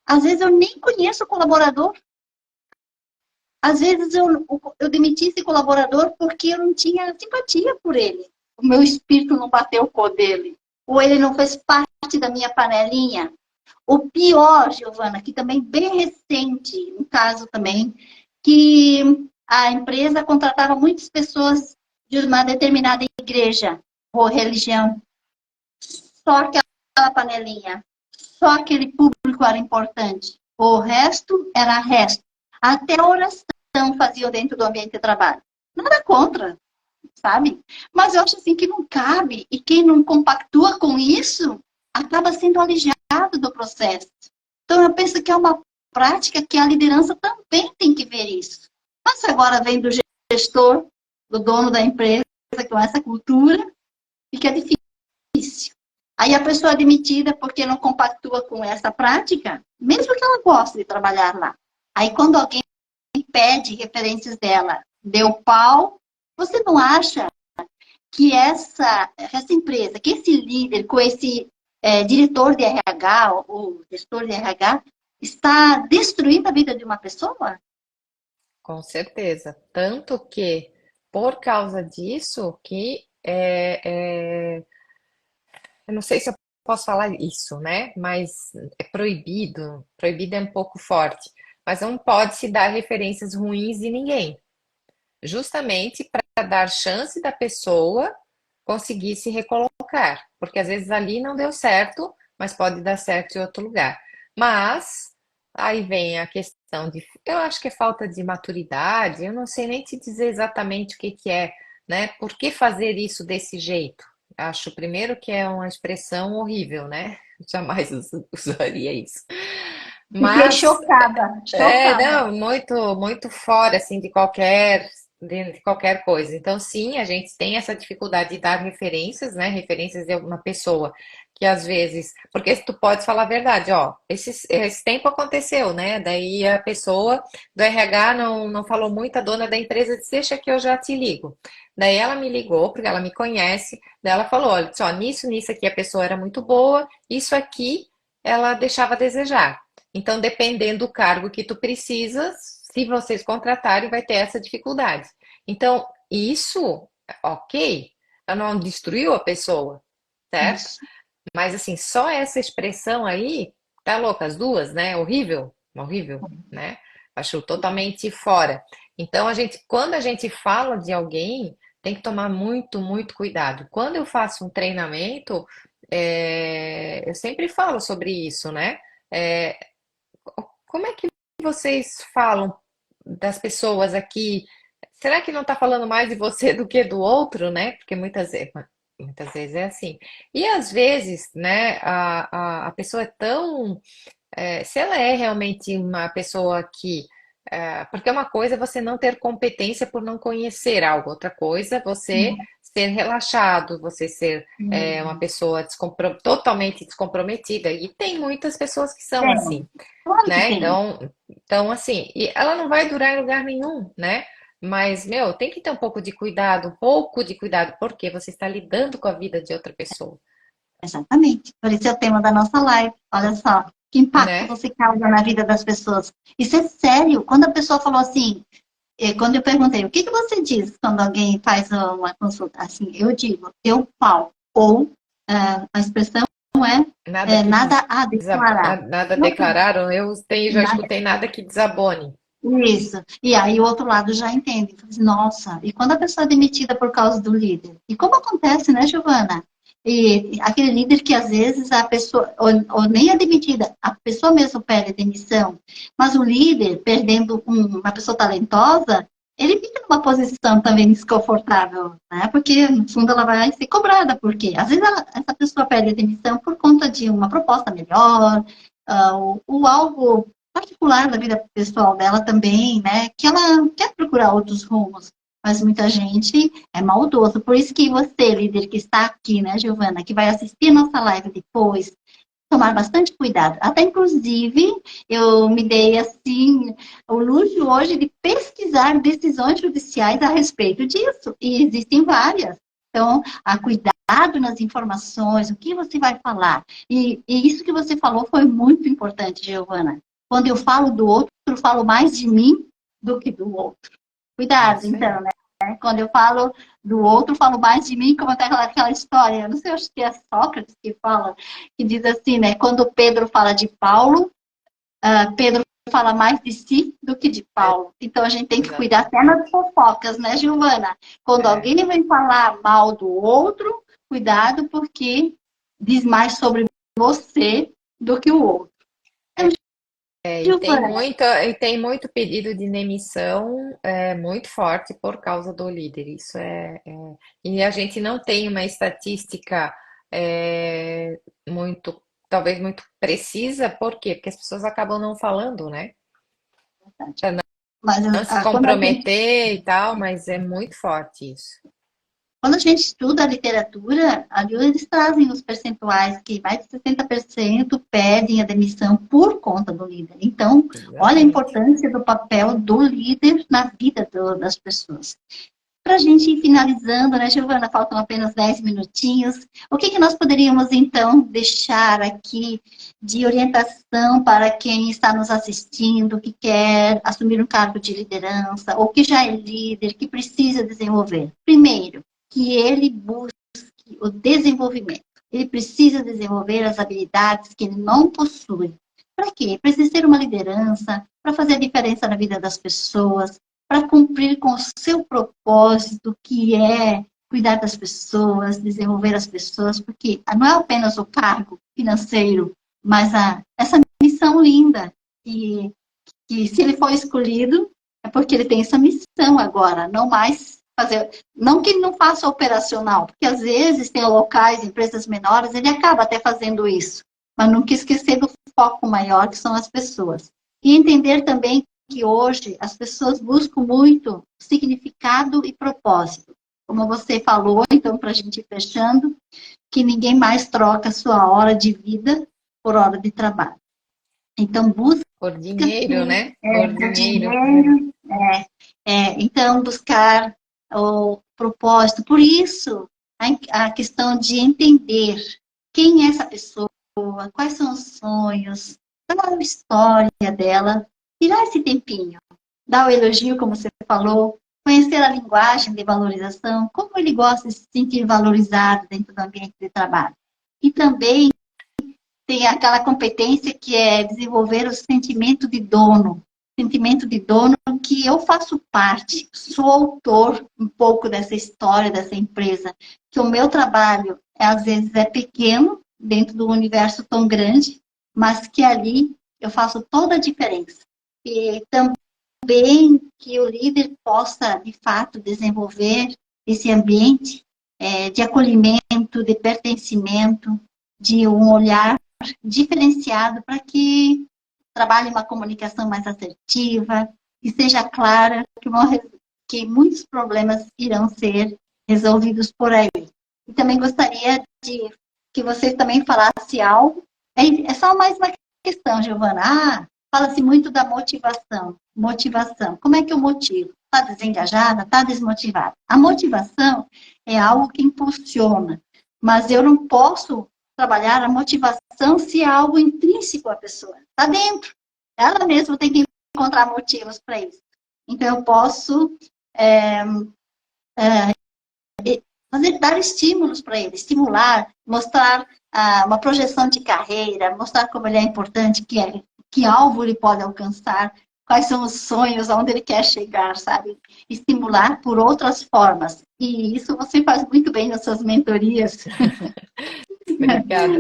às vezes eu nem conheço o colaborador? Às vezes eu demiti esse colaborador porque eu não tinha simpatia por ele. O meu espírito não bateu com o dele. Ou ele não fez parte da minha panelinha. O pior, Giovana, que também bem recente, um caso também, que a empresa contratava muitas pessoas de uma determinada igreja ou religião. Só aquela panelinha. Só aquele público era importante. O resto era resto. Até a oração faziam dentro do ambiente de trabalho. Nada contra, sabe? Mas eu acho assim que não cabe. E quem não compactua com isso acaba sendo alijado do processo. Então eu penso que é uma prática que a liderança também tem que ver isso. Mas agora vem do gestor, do dono da empresa, com essa cultura, fica difícil. Aí a pessoa é demitida porque não compactua com essa prática, mesmo que ela goste de trabalhar lá. Aí quando alguém pede referências dela, deu pau, você não acha que essa empresa, que esse líder, com esse diretor de RH ou gestor de RH, está destruindo a vida de uma pessoa? Com certeza. Tanto que, por causa disso, eu não sei se eu posso falar isso, né? Mas é proibido. Proibido é um pouco forte. Mas não pode se dar referências ruins de ninguém. Justamente para dar chance da pessoa conseguir se recolocar. Porque às vezes ali não deu certo, mas pode dar certo em outro lugar. Mas aí vem a questão de, eu acho que é falta de maturidade, eu não sei nem te dizer exatamente o que que é, né? Por que fazer isso desse jeito? Acho primeiro que é uma expressão horrível, né? Jamais usaria isso. Fiquei Mas chocada, chocada. não, muito fora assim de qualquer coisa. Então, sim, a gente tem essa dificuldade de dar referências, né? Referências de uma pessoa que às vezes, porque tu pode falar a verdade, ó, esse tempo aconteceu, né? Daí a pessoa do RH não falou muito, a dona da empresa disse, deixa que eu já te ligo. Daí ela me ligou, porque ela me conhece, daí ela falou, olha, só, nisso aqui a pessoa era muito boa, isso aqui ela deixava a desejar. Então, dependendo do cargo que tu precisas, se vocês contratarem, vai ter essa dificuldade. Então, isso, ok, ela não destruiu a pessoa, certo? Isso. Mas assim, só essa expressão aí, tá louca, as duas, né? Horrível, horrível, né? Acho totalmente fora. Então, quando a gente fala de alguém, tem que tomar muito cuidado. Quando eu faço um treinamento, eu sempre falo sobre isso, né? É, como é que vocês falam das pessoas aqui? Será que não está falando mais de você do que do outro, né? Porque muitas vezes é assim. E às vezes, né, a pessoa é tão. Se ela é realmente uma pessoa que. Porque uma coisa é você não ter competência por não conhecer algo, outra coisa é você ser relaxado, você ser uma pessoa totalmente descomprometida. E tem muitas pessoas que são Tem. assim, Claro que né? tem. Então assim, e ela não vai durar em lugar nenhum, né? Mas, meu, tem que ter um pouco de cuidado, porque você está lidando com a vida de outra pessoa, Exatamente. Por isso é o tema da nossa live. Olha só, que impacto né? você causa na vida das pessoas. Isso é sério. Quando a pessoa falou assim, quando eu perguntei, o que que você diz quando alguém faz uma consulta? Assim, eu digo, deu pau. Ou a expressão Nada que nada a declarar. nada Não, declararam, já nada. escutei nada que desabone. Isso. E aí o outro lado já entende. Fala assim, nossa, e quando a pessoa é demitida por causa do líder? E como acontece, né, Giovana? E aquele líder que às vezes a pessoa, ou nem é demitida, a pessoa mesmo pede demissão, mas o líder, perdendo uma pessoa talentosa, ele fica numa posição também desconfortável, né? Porque, no fundo, ela vai ser cobrada, porque às vezes essa pessoa pede demissão por conta de uma proposta melhor, ou algo particular da vida pessoal dela também, né? Que ela quer procurar outros rumos. Mas muita gente é maldoso. Por isso que você, líder que está aqui, né, Giovana, que vai assistir nossa live depois, tomar bastante cuidado. Até, inclusive, eu me dei, assim, o luxo hoje de pesquisar decisões judiciais a respeito disso. E existem várias. Então, a cuidado nas informações, o que você vai falar. E isso que você falou foi muito importante, Giovana. Quando eu falo do outro, eu falo mais de mim do que do outro. É Cuidado, isso aí. então, né? Quando eu falo do outro, falo mais de mim, como até aquela história, eu não sei, acho que é Sócrates que fala, que diz assim, né? Quando Pedro fala de Paulo, Pedro fala mais de si do que de Paulo. Então a gente tem que cuidar até nas Exatamente. fofocas, né, Giovana? Quando É. alguém vem falar mal do outro, cuidado, porque diz mais sobre você do que o outro. Então, Giovana, E tem muito pedido de demissão muito forte por causa do líder. E a gente não tem uma estatística muito, talvez muito precisa, por quê? Porque as pessoas acabam não falando, né? Para mas não se quando a gente comprometer e tal, mas é muito forte isso. Quando a gente estuda a literatura, ali eles trazem os percentuais que mais de 60% pedem a demissão por conta do líder. Então, olha a Exatamente. importância do papel do líder na vida das pessoas. Para a gente ir finalizando, né, Giovana, faltam apenas 10 minutinhos. O que nós poderíamos, então, deixar aqui de orientação para quem está nos assistindo, que quer assumir um cargo de liderança, ou que já é líder, que precisa desenvolver? Primeiro, que ele busque o desenvolvimento. Ele precisa desenvolver as habilidades que ele não possui. Para quê? Para exercer uma liderança, para fazer a diferença na vida das pessoas, para cumprir com o seu propósito, que é cuidar das pessoas, desenvolver as pessoas, porque não é apenas o cargo financeiro, mas essa missão linda, que se ele for escolhido, é porque ele tem essa missão agora, não mais fazer, não que ele não faça operacional, porque às vezes tem locais, empresas menores, ele acaba até fazendo isso, mas nunca esquecer do foco maior, que são as pessoas. E entender também que hoje as pessoas buscam muito significado e propósito. Como você falou, então, para a gente ir fechando, que ninguém mais troca a sua hora de vida por hora de trabalho. Então, busca Por dinheiro, sim, né? Por por dinheiro. dinheiro, então buscar o propósito. Por isso, a questão de entender quem é essa pessoa, quais são os sonhos, qual é a história dela, tirar esse tempinho, dar o elogio, como você falou, conhecer a linguagem de valorização, como ele gosta de se sentir valorizado dentro do ambiente de trabalho. E também tem aquela competência que é desenvolver o sentimento de dono. Sentimento de dono que eu faço parte, sou autor um pouco dessa história, dessa empresa, que o meu trabalho, às vezes, é pequeno, dentro do universo tão grande, mas que ali eu faço toda a diferença. E também que o líder possa, de fato, desenvolver esse ambiente de acolhimento, de pertencimento, de um olhar diferenciado para que trabalhe uma comunicação mais assertiva, que seja clara, que muitos problemas irão ser resolvidos por aí. E também gostaria de que você também falasse algo. É só mais uma questão, Giovana. Fala-se muito da motivação. Motivação. Como é que eu motivo? Está desengajada? Está desmotivada? A motivação é algo que impulsiona, mas eu não posso trabalhar a motivação se é algo intrínseco à pessoa. Está dentro. Ela mesma tem que encontrar motivos para isso. Então, eu posso dar estímulos para ele, estimular, mostrar uma projeção de carreira, mostrar como ele é importante, que alvo ele pode alcançar. quais são os sonhos, aonde ele quer chegar, sabe? Estimular por outras formas. E isso você faz muito bem nas suas mentorias. Obrigada.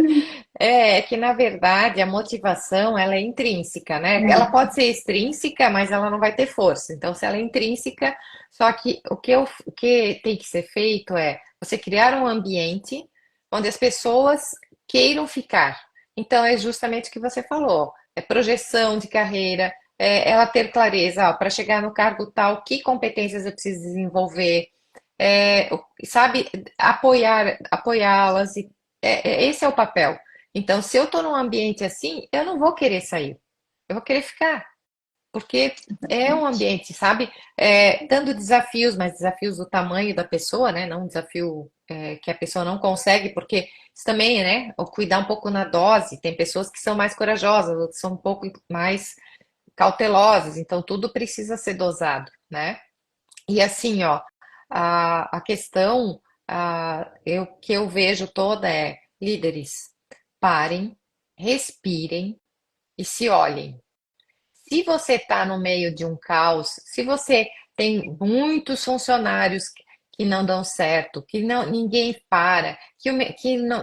É que na verdade a motivação ela é intrínseca, né? Ela pode ser extrínseca, mas ela não vai ter força. Então, se ela é intrínseca, só que o que tem que ser feito é você criar um ambiente onde as pessoas queiram ficar. Então, é justamente o que você falou. É projeção de carreira, é ela ter clareza, para chegar no cargo tal, que competências eu preciso desenvolver, sabe, apoiá-las e esse é o papel. Então, se eu estou num ambiente assim, eu não vou querer sair. Eu vou querer ficar, porque é um ambiente, sabe? Dando desafios, mas desafios do tamanho da pessoa, né? Não um desafio que a pessoa não consegue, porque isso também, né? O cuidar um pouco na dose. Tem pessoas que são mais corajosas, outras são um pouco mais cautelosas. Então, tudo precisa ser dosado, né? E assim, ó, a questão que eu vejo toda é líderes, parem, respirem e se olhem. Se você está no meio de um caos, se você tem muitos funcionários que não dão certo, que não, ninguém para,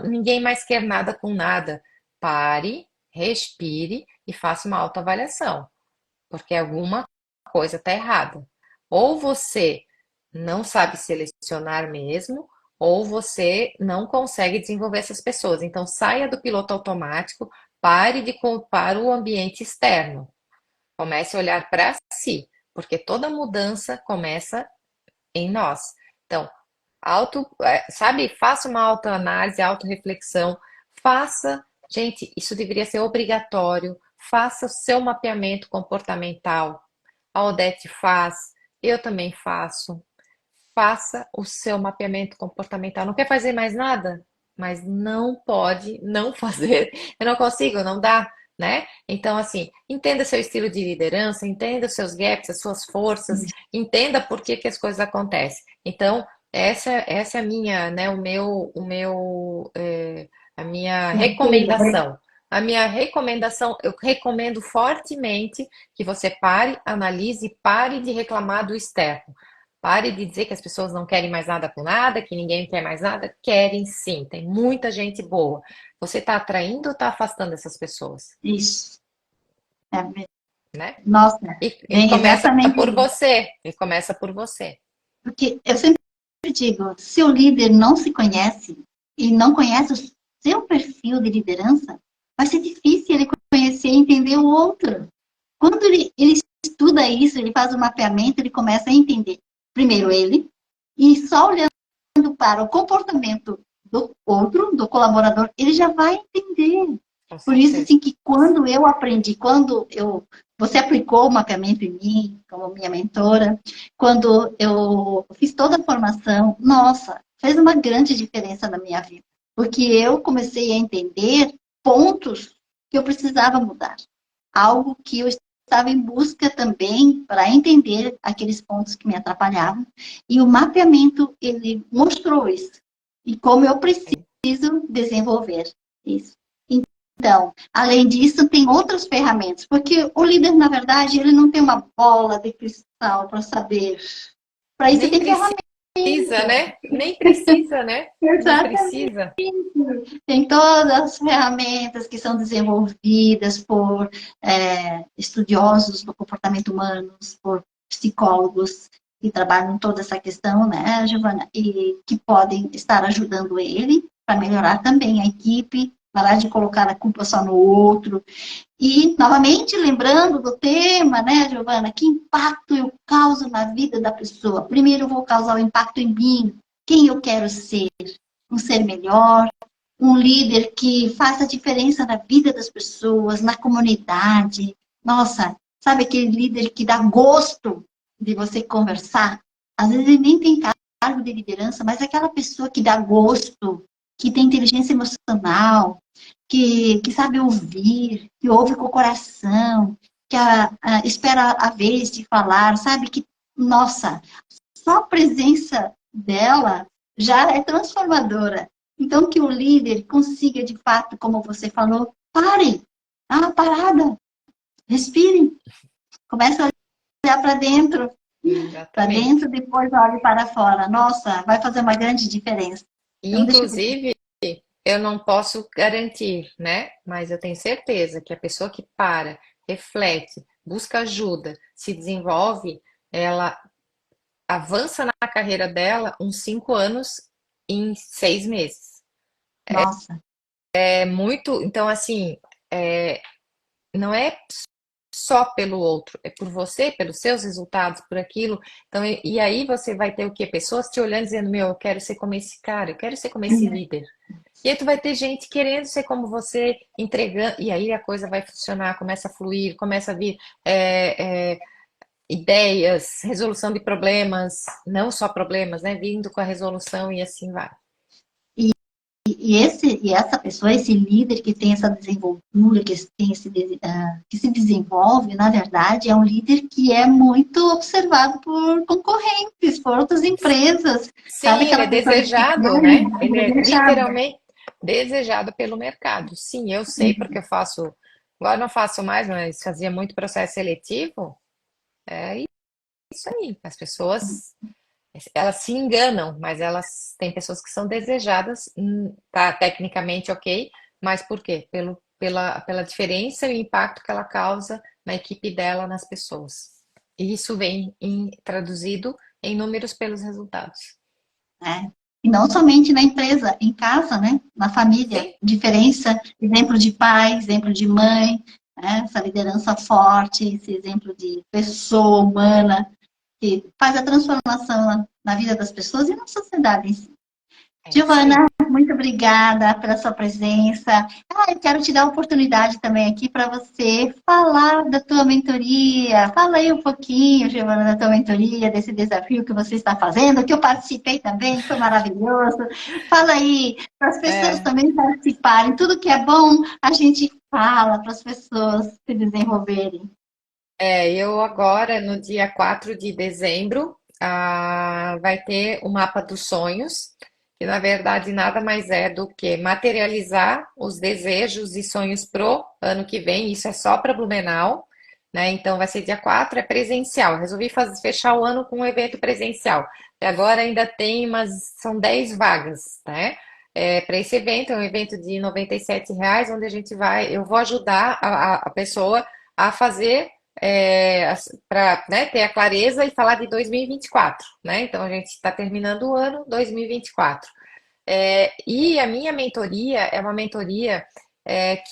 ninguém mais quer nada com nada, pare, respire e faça uma autoavaliação, porque alguma coisa está errada. Ou você não sabe selecionar mesmo, ou você não consegue desenvolver essas pessoas. Então, saia do piloto automático, pare de culpar o ambiente externo. Comece a olhar para si, porque toda mudança começa em nós. Então, sabe, faça uma autoanálise, autorreflexão, faça, gente, isso deveria ser obrigatório, faça o seu mapeamento comportamental. A Odete faz, eu também faço. Faça o seu mapeamento comportamental. Não quer fazer mais nada? Mas não pode não fazer. Eu não consigo, não dá, né? Então, assim, entenda seu estilo de liderança, entenda os seus gaps, as suas forças, entenda por que que as coisas acontecem. Então, essa é a minha, né, a minha recomendação. A minha recomendação, eu recomendo fortemente que você pare, analise, pare de reclamar do externo. Pare de dizer que as pessoas não querem mais nada com nada, que ninguém quer mais nada. Querem sim, tem muita gente boa. Você está atraindo ou está afastando essas pessoas, Isso. É, né? nossa, E bem, começa exatamente por isso. você. E começa por você. Porque eu sempre digo, se o líder não se conhece e não conhece o seu perfil de liderança, vai ser difícil ele conhecer e entender o outro. Quando ele estuda isso, ele faz o mapeamento, ele começa a entender primeiro ele, e só olhando para o comportamento do outro, do colaborador, ele já vai entender. Com Por isso, certeza. assim, que quando eu aprendi, você aplicou o mapeamento em mim, como minha mentora, quando eu fiz toda a formação, nossa, fez uma grande diferença na minha vida. Porque eu comecei a entender pontos que eu precisava mudar. Algo que eu estava em busca também para entender aqueles pontos que me atrapalhavam. E o mapeamento, ele mostrou isso. E como eu preciso desenvolver isso. Então, além disso, tem outras ferramentas, porque o líder, na verdade, ele não tem uma bola de cristal para saber. Para isso Nem tem ferramentas. precisa, né? Nem precisa, né? Não Exatamente. precisa. Tem todas as ferramentas que são desenvolvidas por estudiosos do comportamento humano, por psicólogos que trabalham toda essa questão, né, Giovana? E que podem estar ajudando ele para melhorar também a equipe, parar de colocar a culpa só no outro. E, novamente, lembrando do tema, né, Giovana? Que impacto eu causo na vida da pessoa? Primeiro eu vou causar o impacto em mim. Quem eu quero ser? Um ser melhor, um líder que faça diferença na vida das pessoas, na comunidade. Nossa, sabe aquele líder que dá gosto de você conversar? Às vezes ele nem tem cargo de liderança, mas é aquela pessoa que dá gosto, que tem inteligência emocional, que sabe ouvir, que ouve com o coração, que espera a vez de falar, sabe? Que, nossa, só a presença dela já é transformadora. Então, que o líder consiga, de fato, como você falou, parem, dá uma parada, respirem, Começa a olhar para Exatamente. dentro, depois olhe para fora. Nossa, vai fazer uma grande diferença. E, Então, deixa eu ver. inclusive, eu não posso garantir, né? Mas eu tenho certeza que a pessoa que para, reflete, busca ajuda, se desenvolve, ela avança na carreira dela uns 5 anos em 6 meses. Nossa, É muito, então assim, é, não é só pelo outro, é por você, pelos seus resultados, por aquilo. Então, e aí você vai ter o quê? Pessoas te olhando dizendo, meu, eu quero ser como esse cara, eu quero ser como esse líder. E aí tu vai ter gente querendo ser como você, entregando, e aí a coisa vai funcionar, começa a fluir, começa a vir ideias, resolução de problemas, não só problemas, né? Vindo com a resolução e assim vai. e essa pessoa, esse líder que tem essa desenvoltura, que se desenvolve, na verdade, é um líder que é muito observado por concorrentes, por outras empresas. Sabe Sim, ele é aquela pessoa que fica, desejado, né? Ele é deixada? literalmente desejado pelo mercado. Sim, eu sei porque eu faço, agora não faço mais, mas fazia muito processo seletivo. É isso aí. As pessoas, elas se enganam, mas elas têm pessoas que são desejadas, tá tecnicamente ok, mas por quê? Pela diferença e o impacto que ela causa na equipe dela, nas pessoas. E isso vem traduzido em números pelos resultados. Né? E não somente na empresa, em casa, né? Na família. Sim, Diferença, exemplo de pai, exemplo de mãe, né? Essa liderança forte, esse exemplo de pessoa humana que faz a transformação na vida das pessoas e na sociedade em si. é isso aí. Giovana, muito obrigada pela sua presença. Eu quero te dar a oportunidade também aqui para você falar da tua mentoria. Fala aí um pouquinho, Giovana, da tua mentoria, desse desafio que você está fazendo, que eu participei também, foi maravilhoso. Fala aí, para as pessoas É, também participarem. Tudo que é bom, a gente fala para as pessoas se desenvolverem. eu agora, no dia 4 de dezembro, vai ter o mapa dos sonhos, que na verdade nada mais é do que materializar os desejos e sonhos pro ano que vem. Isso é só para Blumenau, né? Então vai ser dia 4, é presencial. Resolvi fechar o ano com um evento presencial. E agora ainda tem são 10 vagas, né? Para esse evento, é um evento de R$ 97, onde eu vou ajudar a pessoa a fazer para, né, ter a clareza e falar de 2024, né? Então a gente está terminando o ano 2024. E a minha mentoria é uma mentoria é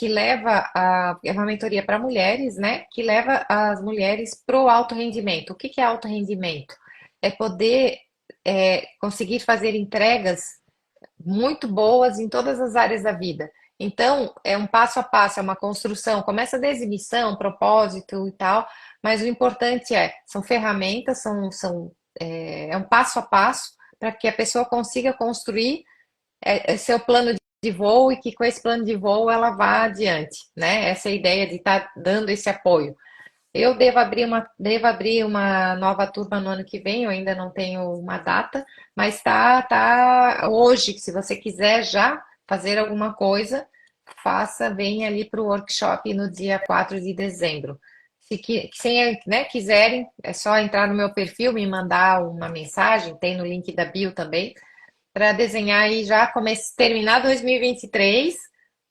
uma mentoria para mulheres, né? Que leva as mulheres para o alto rendimento. O que que é alto rendimento? É poder conseguir fazer entregas muito boas em todas as áreas da vida. Então, é um passo a passo, é uma construção. Começa desde missão, propósito e tal, mas o importante são ferramentas, é um passo a passo para que a pessoa consiga construir seu plano de voo e que com esse plano de voo ela vá adiante, né? Essa é a ideia de estar dando esse apoio. Eu devo abrir uma nova turma no ano que vem, eu ainda não tenho uma data, mas tá hoje, se você quiser já fazer alguma coisa, faça, venha ali para o workshop no dia 4 de dezembro. Se né, quiserem, é só entrar no meu perfil, me mandar uma mensagem, tem no link da bio também, para desenhar e já terminar 2023,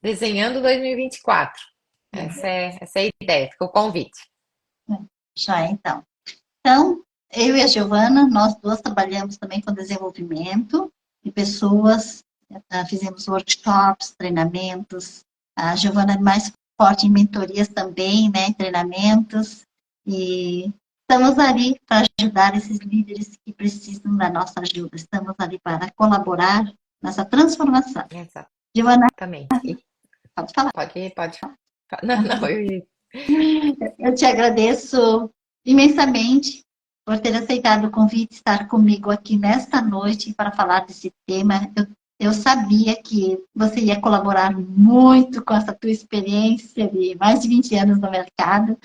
desenhando 2024. Essa é a ideia, fica o convite. Já então. Então, eu e a Giovana, nós duas trabalhamos também com desenvolvimento de pessoas, fizemos workshops, treinamentos. A Giovana é mais forte em mentorias também, né, em treinamentos. E estamos ali para ajudar esses líderes que precisam da nossa ajuda. Estamos ali para colaborar nessa transformação. Giovana, Exatamente. pode falar. Pode. Não, não, Eu te agradeço imensamente por ter aceitado o convite, estar comigo aqui nesta noite para falar desse tema. Eu sabia que você ia colaborar muito com essa tua experiência de mais de 20 anos no mercado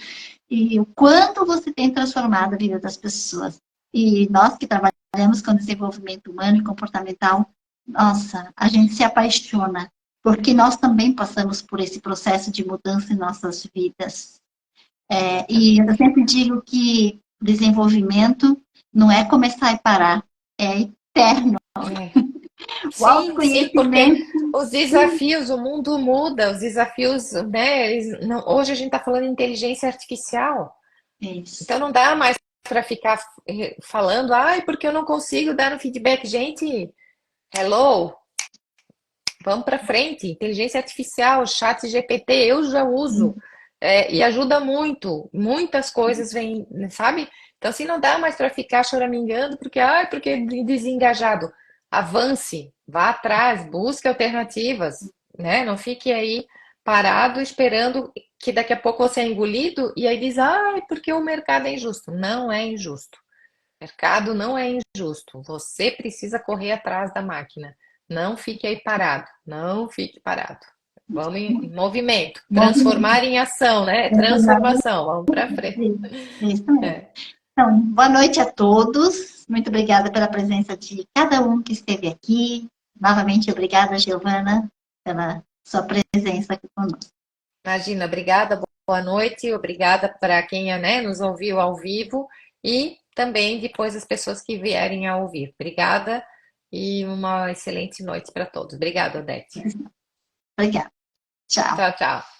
e o quanto você tem transformado a vida das pessoas. E nós que trabalhamos com desenvolvimento humano e comportamental, nossa, a gente se apaixona, porque nós também passamos por esse processo de mudança em nossas vidas. E eu sempre digo que desenvolvimento não é começar e parar, é eterno. É. O Sim, sim, porque autoconhecimento os desafios, o mundo muda, os desafios, né? Hoje a gente está falando de inteligência artificial, é isso. então não dá mais para ficar falando, ai, porque eu não consigo dar um feedback. Gente, hello, vamos para frente. Inteligência artificial, chat GPT, eu já uso, e ajuda muito. Muitas coisas vêm, sabe? Então, assim, não dá mais para ficar choramingando, porque, ai, porque é desengajado. Avance, vá atrás, busque alternativas, né? Não fique aí parado esperando que daqui a pouco você é engolido e aí diz, ai, porque o mercado é injusto. Não é injusto. Mercado não é injusto. Você precisa correr atrás da máquina. Não fique aí parado. Não fique parado. Vamos em movimento. Movimento. Transformar em ação, né? Transformação. Vamos para frente. Isso mesmo. É. Então, boa noite a todos. Muito obrigada pela presença de cada um que esteve aqui. Novamente, obrigada, Giovana, pela sua presença aqui conosco. Imagina, obrigada, boa noite. Obrigada para quem, né, nos ouviu ao vivo e também depois as pessoas que vierem a ouvir. Obrigada e uma excelente noite para todos. Obrigada, Odete. Obrigada. Tchau. Tchau, tchau.